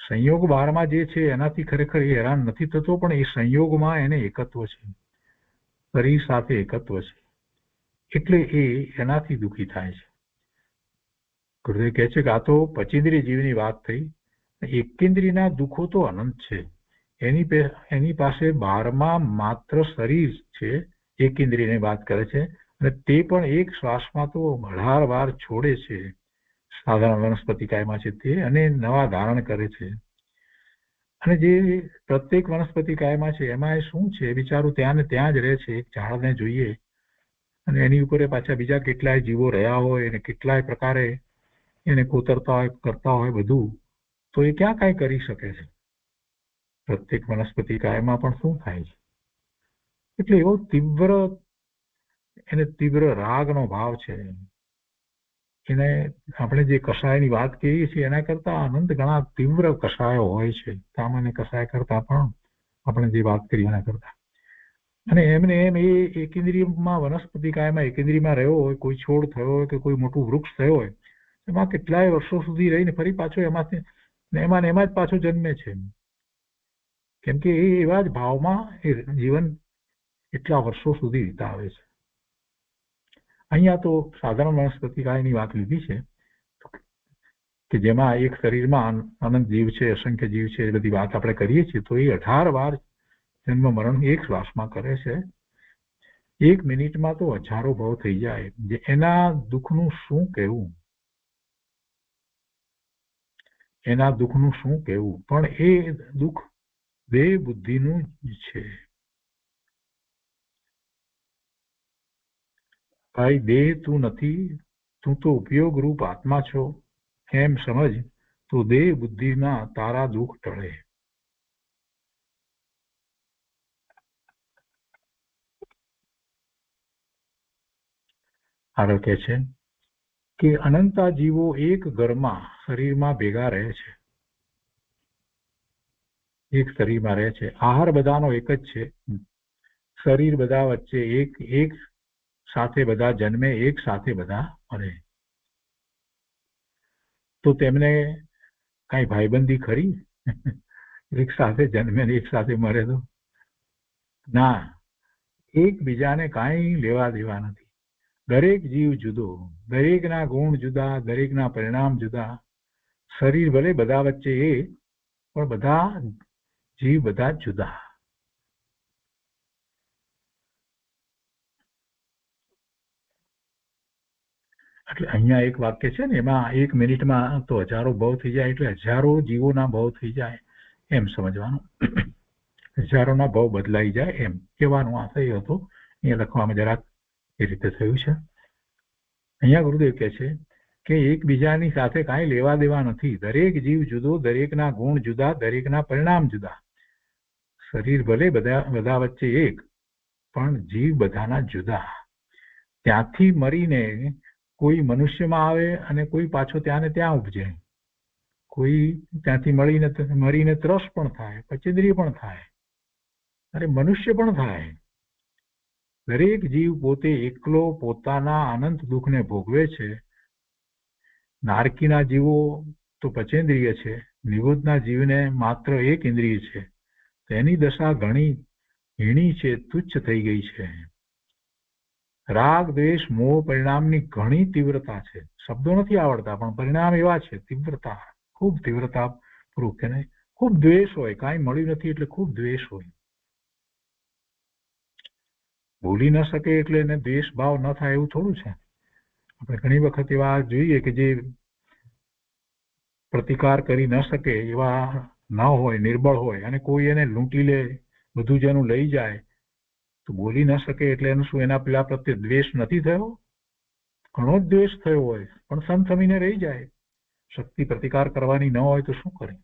સંયોગ બહારમાં જે છે એનાથી ખરેખર એ હેરાન નથી થતો, પણ એ સંયોગમાં એને એકત્વ છે, શરીર સાથે એકત્વ છે, એટલે એ એનાથી દુઃખી થાય છે. ગુરુદેવ કહે છે કે આ તો પચીન્દ્રિય જીવની વાત થઈ. એકેન્દ્રિયના દુઃખો તો અનંત છે. એની પાસે 12માં માત્ર શરીર છે, એક ઇન્દ્રિયની વાત કરે છે, અને તે પણ એક શ્વાસમાં તો 18 વાર છોડે છે. સાધારણ વનસ્પતિ કાયમાં છે તે, અને નવા ધારણ કરે છે. અને જે પ્રત્યેક વનસ્પતિ કાયમાં છે એમાં શું છે, બિચારું ત્યાં ને ત્યાં જ રહે છે. એક ઝાડને જોઈએ અને એની ઉપર પાછા બીજા કેટલાય જીવો રહ્યા હોય અને કેટલાય પ્રકારે એને કોતરતા હોય, કરતા હોય બધું, તો એ ક્યાં કાંઈ કરી શકે છે? પ્રત્યેક વનસ્પતિ કાયમાં પણ શું થાય છે? એટલે એવો તીવ્ર રાગનો ભાવ છે. એને આપણે જે કષાયની વાત કરીએ છીએ એના કરતા અનંત ઘણા તીવ્ર કષાયો હોય છે, સામાન્ય કષાય કરતા પણ. આપણે જે વાત કરી એના કરતા. અને એમને એમ એ એકેન્દ્રિયમાં, વનસ્પતિ કાયમાં એકેન્દ્રિયમાં રહ્યો હોય, કોઈ છોડ થયો હોય કે કોઈ મોટું વૃક્ષ થયો હોય, એમાં કેટલાય વર્ષો સુધી રહીને ફરી પાછો એમાંથી એમાં જ પાછો જન્મે છે. કેમ કે એ એવા જ ભાવમાં એ જીવન એટલા વર્ષો સુધી વિતાવે છે. અહીંયા તો સાધારણ વનસ્પતિ કાયની વાત લીધી છે કે જેમાં એક શરીરમાં અનંત જીવ છે, અસંખ્ય જીવ છે, એ બધી વાત આપણે કરીએ છીએ. તો એ 18 વાર જન્મ મરણ એક શ્વાસમાં કરે છે. 1 મિનિટમાં તો હજારો ભાવ થઈ જાય. એના દુઃખનું શું કહેવું, પણ એ દુઃખ દેહ બુદ્ધિનું જ છે. ભાઈ, દેહ તું નથી, તું તો ઉપયોગ રૂપ આત્મા છો, એમ સમજ તો દેહ બુદ્ધિના તારા દુઃખ ટળે. આગળ કહે છે કે અનંતા જીવો એક ઘરમાં, શરીરમાં ભેગા રહે છે. એક શરીરમાં રહે છે. આહાર બધાનો એક જ છે. શરીર બધા વચ્ચે એક સાથે બધા જન્મે, એક સાથે બધા મરે. તો તેમને કઈ ભાઈબંધી ખરી? એક સાથે જન્મે ને એક સાથે મરે તો ના. એકબીજાને કાંઈ લેવા દેવા નથી. દરેક જીવ જુદો, દરેકના ગુણ જુદા, દરેકના પરિણામ જુદા. શરીર ભલે બધા વચ્ચે એક, પણ બધા જીવ બધા જુદા. એટલે અહીંયા એક વાક્ય છે ને, એમાં 1 મિનિટમાં તો હજારો ભાવ થઈ જાય, એટલે હજારો જીવોના ભાવ થઈ જાય એમ સમજવાનું. હજારોના ભાવ બદલાઈ જાય એમ કહેવાનું આ થયું હતું. અહીંયા લખવામાં જરાક એ રીતે થયું છે. અહીંયા ગુરુદેવ કહે છે કે એકબીજાની સાથે કાંઈ લેવા દેવા નથી. દરેક જીવ જુદો, દરેકના ગુણ જુદા, દરેકના પરિણામ જુદા. શરીર ભલે બધા વચ્ચે એક, પણ જીવ બધાના જુદા. ત્યાંથી મરીને કોઈ મનુષ્યમાં આવે અને કોઈ પાછો ત્યાં ને ત્યાં ઉપજે. કોઈ ત્યાંથી મરીને ત્રસ પણ થાય, પચેન્દ્રિય પણ થાય, અને મનુષ્ય પણ થાય. દરેક જીવ પોતે એકલો પોતાના અનંત દુઃખને ભોગવે છે. નારકીના જીવો તો પચેન્દ્રિય છે, નિવૃત્તના જીવને માત્ર એક ઇન્દ્રિય છે. તેની દશા ઘણી હીણી છે, તુચ્છ થઈ ગઈ છે. રાગ, દ્વેષ, મોહ પરિણામની ઘણી તીવ્રતા છે. શબ્દો નથી આવડતા, પણ પરિણામ એવા છે. તીવ્રતા, ખૂબ તીવ્રતા પૂર્વક. એને ખૂબ દ્વેષ હોય, કાંઈ મળ્યું નથી એટલે ખૂબ દ્વેષ હોય. ભૂલી ન શકે એટલે એને દ્વેષ ભાવ ન થાય એવું થોડું છે. આપણે ઘણી વખત એવા જોઈએ કે જે પ્રતિકાર કરી ન શકે એવા ન હોય, નિર્બળ હોય, અને કોઈ એને લૂંટી લે, બધું જ એનું લઈ જાય, તો બોલી ન શકે એટલે એનું શું, એના પેલા પ્રત્યે દ્વેષ નથી થયો? ઘણો જ દ્વેષ થયો હોય, પણ સમથમીને રહી જાય. શક્તિ પ્રતિકાર કરવાની ન હોય તો શું કરે?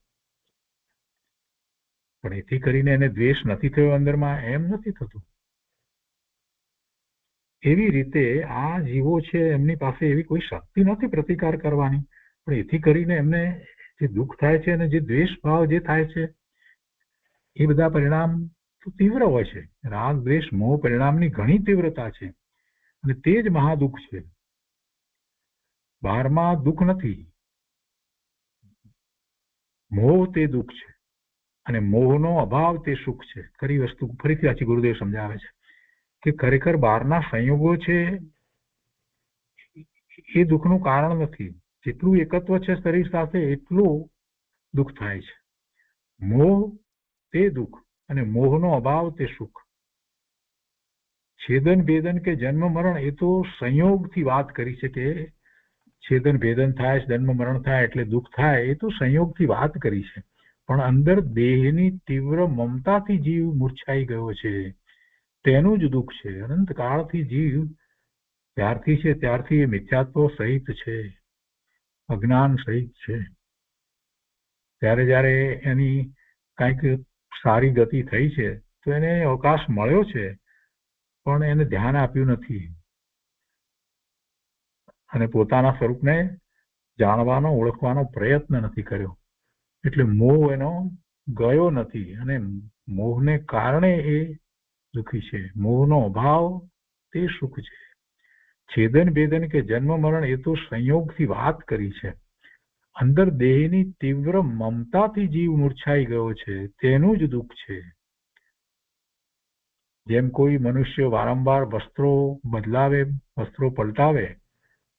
પણ એથી કરીને એને દ્વેષ નથી થયો અંદરમાં, એમ નથી થતું. એવી રીતે આ જીવો છે, એમની પાસે એવી કોઈ શક્તિ નથી પ્રતિકાર કરવાની, પણ એથી કરીને એમને જે દુઃખ થાય છે અને જે દ્વેષ ભાવ જે થાય છે, એ બધા પરિણામ તો તીવ્ર હોય છે. રાગ, દ્વેષ, મોહ પરિણામની ઘણી તીવ્રતા છે, અને તે જ મહાદુઃખ છે. બહારમાં દુઃખ નથી, મોહ તે દુઃખ છે, અને મોહનો અભાવ તે સુખ છે. ખરી વસ્તુ ફરીથી આછી ગુરુદેવ સમજાવે છે કે ખરેખર બહારના સંયોગો છે એ દુઃખનું કારણ નથી. જેટલું એકત્વ છે શરીર સાથે, એટલું દુઃખ થાય છે. મોહ તે દુઃખ અને મોહનો અભાવ તે સુખ. છેદન ભેદન કે જન્મ મરણ એ તો સંયોગથી વાત કરી છે કે છેદન ભેદન થાય, જન્મ મરણ થાય એટલે દુઃખ થાય, એ તો સંયોગથી વાત કરી છે. પણ અંદર દેહની તીવ્ર મમતાથી જીવ મૂર્છાઈ ગયો છે, તેનું જ દુઃખ છે. અનંત કાળથી જીવ ત્યારથી છે ત્યારથી એ મિથ્યાત્વ સહિત છે, અજ્ઞાન સહિત છે. ત્યારે જયારે એની કંઈક સારી ગતિ થઈ છે તો એને અવકાશ મળ્યો છે, પણ એને ધ્યાન આપ્યું નથી અને પોતાના સ્વરૂપને જાણવાનો, ઓળખવાનો પ્રયત્ન નથી કર્યો. એટલે મોહ એનો ગયો નથી અને મોહને કારણે એ દુઃખી છે. મોહનો અભાવ તે સુખ છે. છેદન ભેદન કે જન્મ મરણ એ તો સંયોગથી વાત કરી છે. અંદર દેહની તીવ્ર મમતાથી જીવ મૂર્છાઈ ગયો છે, તેનું જ દુઃખ છે. જેમ કોઈ મનુષ્ય વારંવાર વસ્ત્રો બદલાવે, વસ્ત્રો પલટાવે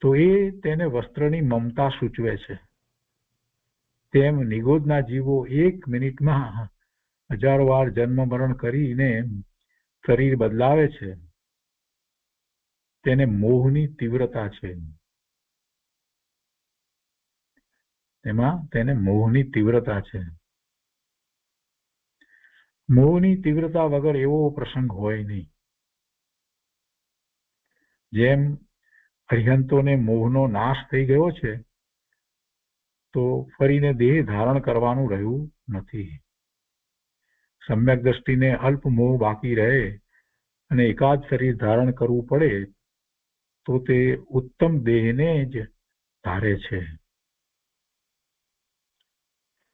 તો એ તેને વસ્ત્રની મમતા સૂચવે છે. તેમ નિગોદના જીવો 1 મિનિટમાં હજારો વાર જન્મ મરણ કરીને શરીર બદલાવે છે, તેને મોહની તીવ્રતા છે. તેમાં તેને મોહની તીવ્રતા છે. મોહની તીવ્રતા વગર એવો પ્રસંગ હોય નહીં. જેમ અરિહંતોને મોહનો નાશ થઈ ગયો છે તો ફરીને દેહ ધારણ કરવાનું રહ્યું નથી. સમ્યક દ્રષ્ટિને અલ્પ મોહ બાકી રહે અને એકાદ શરીર ધારણ કરવું પડે તો તે ઉત્તમ દેહને જ ધારે છે.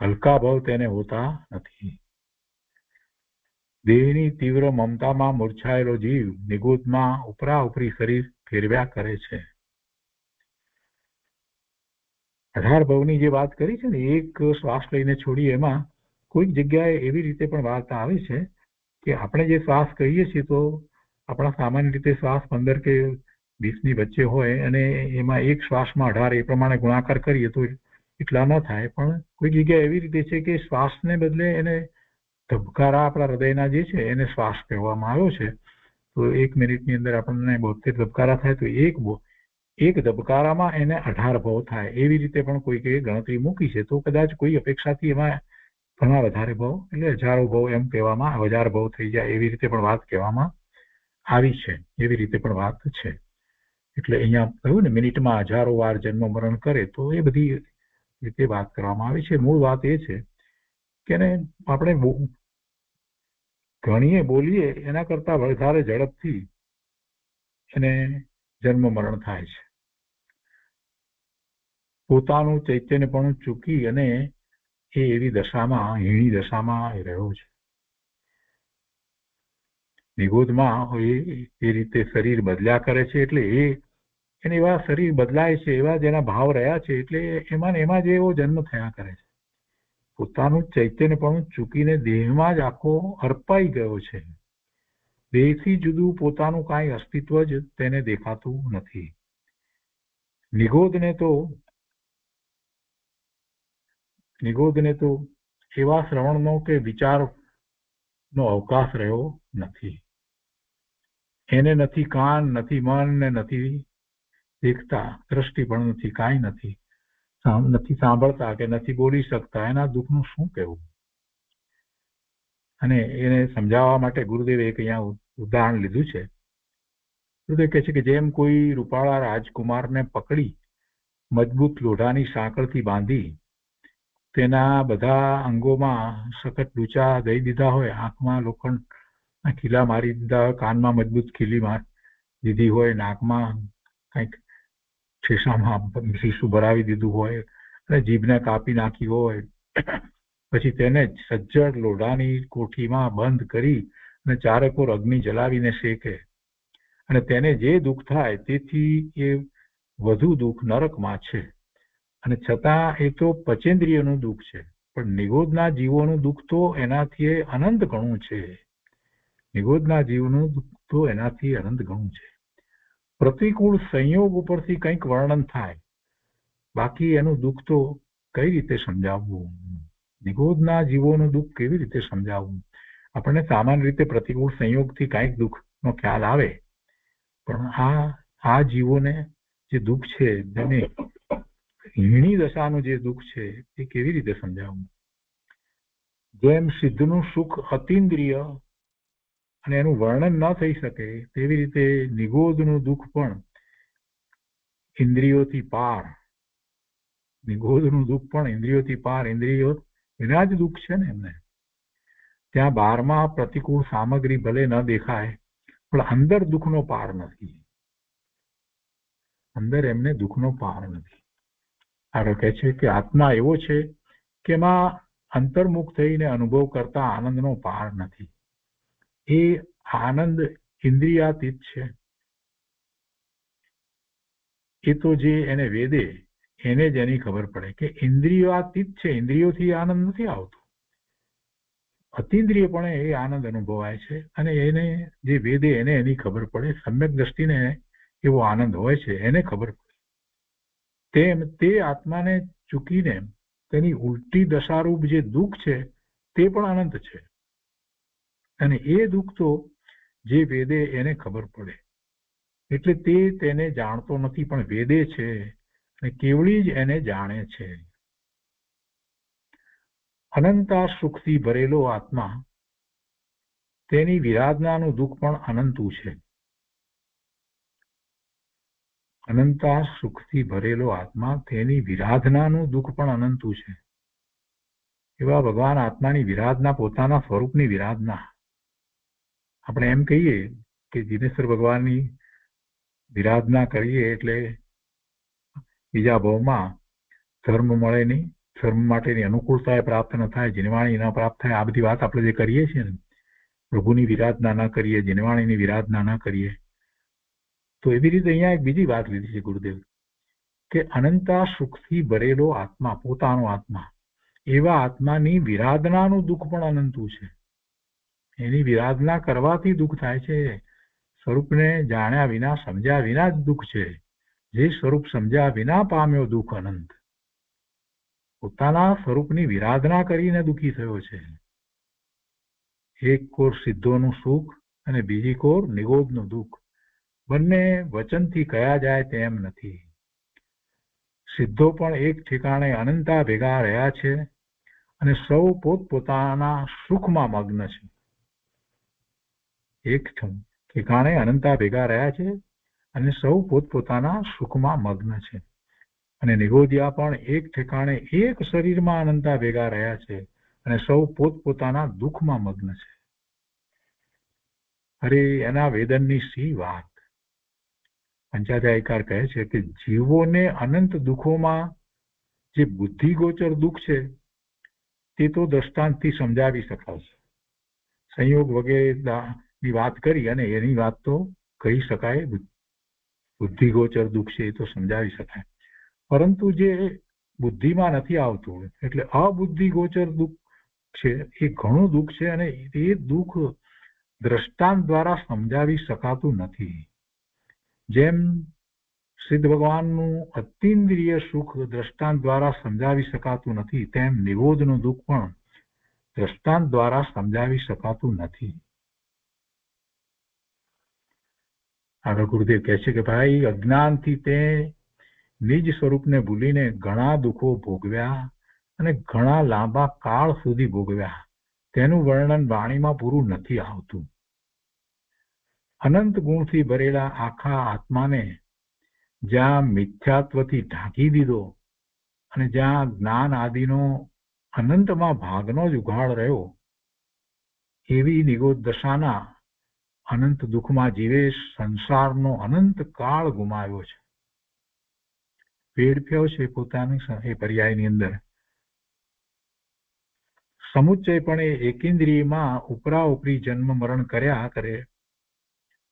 હલકા ભાવ તેને હોતા નથી. દેહની તીવ્ર મમતામાં મૂર્છાયેલો જીવ નિગોદમાં ઉપરા ઉપરી શરીર ફેરવ્યા કરે છે. 18 ભવની જે વાત કરી છે ને, એક શ્વાસ લઈને છોડી, એમાં કોઈક જગ્યાએ એવી રીતે પણ વાર્તા આવે છે કે આપણે જે શ્વાસ કહીએ છીએ તો આપણા સામાન્ય રીતે શ્વાસ 15 કે 20 ની વચ્ચે હોય અને એમાં એક શ્વાસમાં 18 એ પ્રમાણે ગુણાકાર કરીએ તો એટલા ન થાય. પણ કોઈક જગ્યાએ એવી રીતે છે કે શ્વાસને બદલે એને ધબકારા આપણા હૃદયના જે છે એને શ્વાસ કહેવામાં આવ્યો છે. તો 1 મિનિટની અંદર આપણને 72 ધબકારા થાય તો એક ધબકારામાં એને 18 ભાવ થાય. એવી રીતે પણ કોઈકે ગણતરી મૂકી છે. તો કદાચ કોઈ અપેક્ષાથી એમાં ઘણા વધારે ભાવ એટલે હજારો ભાવ એમ કહેવામાં, 1000 ભાવ થઈ જાય એવી રીતે પણ વાત કહેવામાં આવી છે. એવી રીતે પણ વાત છે. એટલે અહીંયા કહ્યું ને મિનિટમાં હજારો વાર જન્મ મરણ કરે, તો એ બધી રીતે વાત કરવામાં આવી છે. મૂળ વાત એ છે કે આપણે ગણીએ બોલીએ એના કરતા વધારે ઝડપથી એને જન્મ મરણ થાય છે. પોતાનું ચૈતન્ય પણ ચૂકી અને એ એવી દશામાં, હીણી દશામાં રહ્યો છે. નિગોદમાં એ રીતે શરીર બદલ્યા કરે છે. એટલે એને એવા શરીર બદલાય છે, એવા જેના ભાવ રહ્યા છે, એટલે એમાં જ એવો જન્મ થયા કરે છે. પોતાનું ચૈતન્ય પણ ચૂકીને દેહમાં જ આખો અર્પાઈ ગયો છે. દેહથી જુદું પોતાનું કાંઈ અસ્તિત્વ જ તેને દેખાતું નથી. નિગોદને તો એવા શ્રવણનો કે વિચારનો અવકાશ રહ્યો નથી. એને નથી કાન, નથી મન ને નથી દેખતા, દ્રષ્ટિ પણ નથી, કાંઈ નથી સાંભળતા કે નથી બોલી શકતા. એના દુઃખનું શું કહેવું? અને એને સમજાવવા માટે ગુરુદેવે એક અહીંયા ઉદાહરણ લીધું છે. ગુરુદેવ કહે છે કે જેમ કોઈ રૂપાળા રાજકુમારને પકડી મજબૂત લોઢાની સાંકળથી બાંધી તેના બધા અંગોમાં સખત ડૂચા દઈ દીધા હોય, આંખમાં લોખંડના ખીલા મારી દીધા હોય, કાનમાં મજબૂત ખીલી દીધી હોય, નાકમાં કંઈક શીશામાં શીશું ભરાવી દીધું હોય અને જીભને કાપી નાખી હોય, પછી તેને સજ્જડ લોઢાની કોઠીમાં બંધ કરી અને ચારેકોર અગ્નિ જલાવીને શેકે અને તેને જે દુઃખ થાય તેથી એ વધુ દુઃખ નરકમાં છે. અને છતાં એ તો પચેન્દ્રિયનું દુઃખ છે. પણ નિગોદના જીવોનું દુઃખ તો એનાથી અનંત ઘણું છે. નિગોદના જીવનું દુઃખ તો એનાથી અનંત ઘણું છે. પ્રતિકૂળ સંયોગ ઉપરથી કંઈક વર્ણન થાય, બાકી એનું દુઃખ તો કઈ રીતે સમજાવવું? નિગોદના જીવોનું દુઃખ કેવી રીતે સમજાવવું? આપણને સામાન્ય રીતે પ્રતિકૂળ સંયોગથી કાંઈક દુઃખનો ખ્યાલ આવે, પણ આ જીવોને જે દુઃખ છે, જેને હીણી દશાનું જે દુઃખ છે, એ કેવી રીતે સમજાવવું? જેમ સિદ્ધનું સુખ અતિન્દ્રિય અને એનું વર્ણન ન થઈ શકે, તેવી રીતે નિગોદનું દુઃખ પણ ઇન્દ્રિયોથી પાર. નિગોદનું દુઃખ પણ ઇન્દ્રિયોથી પાર, ઇન્દ્રિયો વિના જ દુઃખ છે ને એમને. ત્યાં બહારમાં પ્રતિકૂળ સામગ્રી ભલે ન દેખાય, પણ અંદર દુઃખનો પાર નથી. અંદર એમને દુઃખનો પાર નથી. આગળ કહે છે કે આત્મા એવો છે કે એમાં અંતર્મુખ થઈને અનુભવ કરતા આનંદનો પાર નથી. એ આનંદ ઇન્દ્રિયાતીત છે. એ તો જે એને વેદે એને જ એની ખબર પડે કે ઇન્દ્રિયાતીત છે, ઇન્દ્રિયોથી આનંદ નથી આવતો. અતિન્દ્રિયપણે એ આનંદ અનુભવાય છે, અને એને જે વેદે એને એની ખબર પડે. સમ્યક દ્રષ્ટિને એવો આનંદ હોય છે, એને ખબર પડે. તેમ તે આત્માને ચૂકીને તેની ઉલટી દશારૂપ જે દુઃખ છે તે પણ અનંત છે, અને એ દુઃખ તો જે વેદે એને ખબર પડે. એટલે તે તેને જાણતો નથી, પણ વેદે છે અને કેવળી જ એને જાણે છે. અનંતા સુખથી ભરેલો આત્મા, તેની વિરાધનાનું દુઃખ પણ અનંતું છે. અનંતા સુખથી ભરેલો આત્મા, તેની વિરાધનાનું દુઃખ પણ અનંતું છે. એવા ભગવાન આત્માની વિરાધના, પોતાના સ્વરૂપની વિરાધના. આપણે એમ કહીએ કે જીનેશ્વર ભગવાનની વિરાધના કરીએ એટલે બીજા ભાવમાં ધર્મ મળે નહીં, ધર્મ માટેની અનુકૂળતા પ્રાપ્ત ન થાય, જીનવાણી ન પ્રાપ્ત થાય. આ બધી વાત આપણે જે કરીએ છીએ ને, પ્રભુની વિરાધના ન કરીએ, જીનવાણીની વિરાધના ન કરીએ, તો એવી રીતે અહીંયા એક બીજી વાત લીધી છે ગુરુદેવ કે અનંતા સુખથી ભરેલો આત્મા, પોતાનો આત્મા, એવા આત્માની વિરાધનાનું દુઃખ પણ અનંતું છે. એની વિરાધના કરવાથી દુઃખ થાય છે. સ્વરૂપને જાણ્યા વિના, સમજ્યા વિના જ દુઃખ છે. જે સ્વરૂપ સમજ્યા વિના પામ્યો દુઃખ અનંત, પોતાના સ્વરૂપની વિરાધના કરીને દુઃખી થયો છે. એક કોર સિદ્ધોનું સુખ અને બીજી કોર નિગોદનું દુઃખ, બંને વચનથી કયા જાય તેમ નથી. સિદ્ધો પણ એક ઠેકાણે અનંતા ભેગા રહ્યા છે, અને સૌ પોતપોતાના સુખમાં મગ્ન છે. એક ઠેકાણે અનંતા ભેગા રહ્યા છે, અને સૌ પોતપોતાના સુખમાં મગ્ન છે. અને નિગોદિયા પણ એક ઠેકાણે એક શરીરમાં અનંતા ભેગા રહ્યા છે, અને સૌ પોતપોતાના દુઃખમાં મગ્ન છે. અરે એના વેદનની સી વાત! પંચાધ્યાયકાર કહે છે કે જીવોને અનંત દુઃખોમાં જે બુદ્ધિગોચર દુઃખ છે તે તો દ્રષ્ટાંતથી સમજાવી શકાય છે. સંયોગ વગેરેની વાત કરી અને એની વાત તો કહી શકાય, બુદ્ધિગોચર દુઃખ છે એ તો સમજાવી શકાય. પરંતુ જે બુદ્ધિમાં નથી આવતું, એટલે અબુદ્ધિગોચર દુઃખ છે, એ ઘણું દુઃખ છે, અને એ દુઃખ દ્રષ્ટાંત દ્વારા સમજાવી શકાતું નથી. જેમ સિદ્ધ ભગવાનનું અતિન્દ્રિય સુખ દ્રષ્ટાંત દ્વારા સમજાવી શકાતું નથી, તેમ નિગોદનું દુઃખ પણ દ્રષ્ટાંત દ્વારા સમજાવી શકાતું નથી. આગળ ગુરુદેવ કહે છે કે ભાઈ, અજ્ઞાનથી તે નિજ સ્વરૂપને ભૂલીને ઘણા દુઃખો ભોગવ્યા, અને ઘણા લાંબા કાળ સુધી ભોગવ્યા. તેનું વર્ણન વાણીમાં પૂરું નથી આવતું. અનંત ગુણથી ભરેલા આખા આત્માને જ્યાં મિથ્યાત્વથી ઢાંકી દીધો, અને જ્યાં જ્ઞાન આદિનો અનંતમાં ભાગનો જ ઉઘાડ રહ્યો, એવી નિગોદ દશાના અનંત દુઃખમાં જીવે સંસારનો અનંત કાળ ગુમાવ્યો છે. વેડફ્યો છે પોતાની એ પર્યાયની અંદર. સમુચ્ચયપણે એકેન્દ્રિયમાં ઉપરા ઉપરી જન્મ મરણ કર્યા કરે,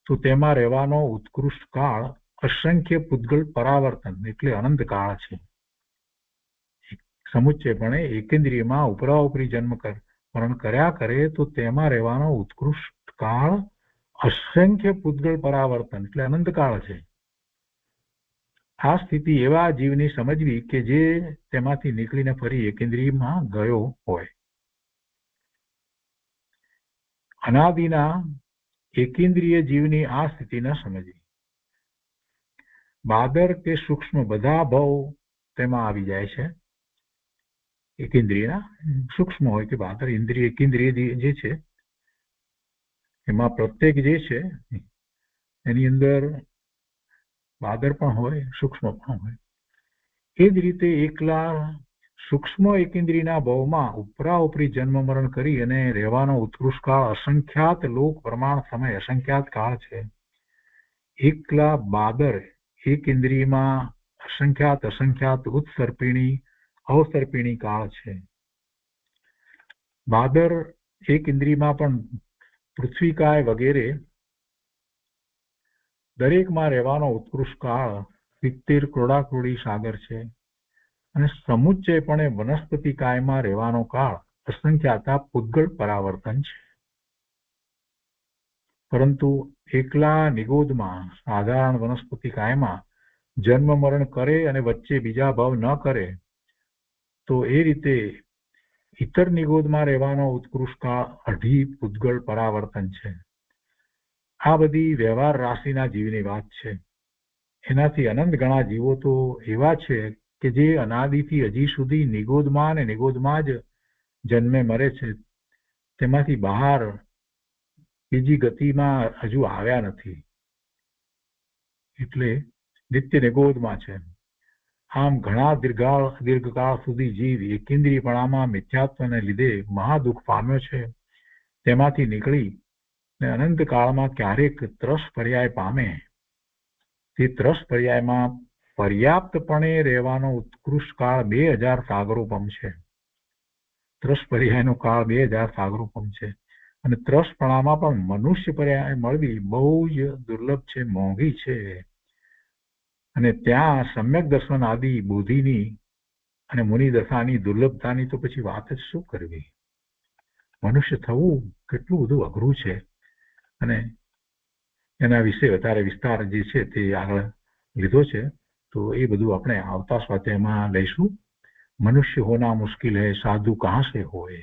તો તેમાં રહેવાનો ઉત્કૃષ્ટ કાળ અસંખ્ય પૂતગલ પરાવર્તન એટલે અનંત કાળ છે. સમુચ્ચયપણે એકેન્દ્રિયમાં ઉપરા ઉપરી જન્મ મરણ કર્યા કરે, તો તેમાં રહેવાનો ઉત્કૃષ્ટ કાળ અસંખ્ય પૂતગલ પરાવર્તન એટલે અનંત કાળ છે. આ સ્થિતિ એવા જીવની સમજવી કે જે તેમાંથી નીકળીને ફરી એકેન્દ્રિયમાં ગયો હોય. અનાદિના એકેન્દ્રિય જીવની આ સ્થિતિ ન સમજવી. બાદર કે સૂક્ષ્મ બધા ભાવ તેમાં આવી જાય છે. એકેન્દ્રિયના સૂક્ષ્મ હોય કે બાદર ઇન્દ્રિય એકેન્દ્રિય જે છે એમાં પ્રત્યેક જે છે એની અંદર બાદર પણ હોય, સૂક્ષ્મ પણ હોય. એ જ રીતે એકલા સૂક્ષ્મ એકેન્દ્રિયના ભાવમાં ઉપરા ઉપરી જન્મ મરણ કરી અને રહેવાનો ઉત્કૃષ્ટ કાળ અસંખ્યાત લોક પ્રમાણ સમય અસંખ્યાત કાળ છે. એકલા બાદર એક ઇન્દ્રિયમાં અસંખ્યાત ઉત્સર્પિણી અવસર્પિણી કાળ છે. બાદર એક ઇન્દ્રિયમાં પણ પૃથ્વીકાય વગેરે દરેકમાં રહેવાનો ઉત્કૃષ્ટ કાળ 70 ક્રોડાક્રોડી સાગર છે. અને સમુચ્ચયપણે વનસ્પતિ કાયમાં રહેવાનો કાળ અસંખ્યાતા પૂતગળ પરાવર્તન છે. પરંતુ એકલા નિગોદમાં સાધારણ વનસ્પતિ કાયમાં જન્મ મરણ કરે અને વચ્ચે બીજા ભાવ ન કરે તો એ રીતે ઇતર નિગોદમાં રહેવાનો ઉત્કૃષ્ટ કાળ 2.5 પૂતગળ પરાવર્તન છે. આ બધી વ્યવહાર રાશિના જીવની વાત છે. એનાથી અનંત ગણા જીવો તો એવા છે કે જે અનાદિથી હજી સુધી નિગોદમાં અને નિગોદમાં જ જન્મે મરે છે. તેમાંથી બહાર બીજી ગતિમાં હજુ આવ્યા નથી, એટલે નિત્ય નિગોદમાં છે. આમ ઘણા દીર્ઘકાળ સુધી જીવ એકેન્દ્રિયપણામાં મિથ્યાત્વને લીધે મહાદુઃખ પામ્યો છે. તેમાંથી નીકળી ને અનંત કાળમાં ક્યારેક ત્રસ પર્યાય પામે. તે ત્રસ પર્યાયમાં પર્યાપ્તપણે રહેવાનો ઉત્કૃષ્ટ કાળ 2000 સાગરોપમ છે. ત્રસ પર્યાયનો કાળ 2000 સાગરોપમ છે. અને ત્રસપણામાં પણ મનુષ્ય પર્યાય મળવી બહુ જ દુર્લભ છે, મોંઘી છે. અને ત્યાં સમ્યક દર્શન આદિ બુદ્ધિની અને મુનિ દશાની દુર્લભતાની તો પછી વાત જ શું કરવી. મનુષ્ય થવું કેટલું બધું અઘરું છે. અને એના વિશે વધારે વિસ્તાર જે છે તે આગળ લીધો છે, તો એ બધું આપણે આવતા સ્વાધ્યાયમાં લઈશું. મનુષ્ય હોના મુશ્किल है, साधु कहाँ से होए,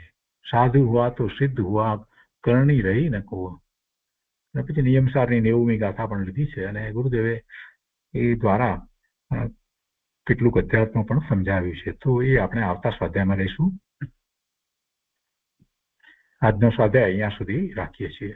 साधु हुआ तो सिद्ध हुआ, કરણી રહી ન કો. અને પછી નિયમસારની 90મી ગાથા પણ લીધી છે. અને ગુરુદેવે એ દ્વારા કેટલુંક અધ્યાત્મ પણ સમજાવ્યું છે. તો એ આપણે આવતા સ્વાધ્યાયમાં લઈશું. આજનો સ્વાધ્યાય અહીંયા સુધી રાખીએ છીએ.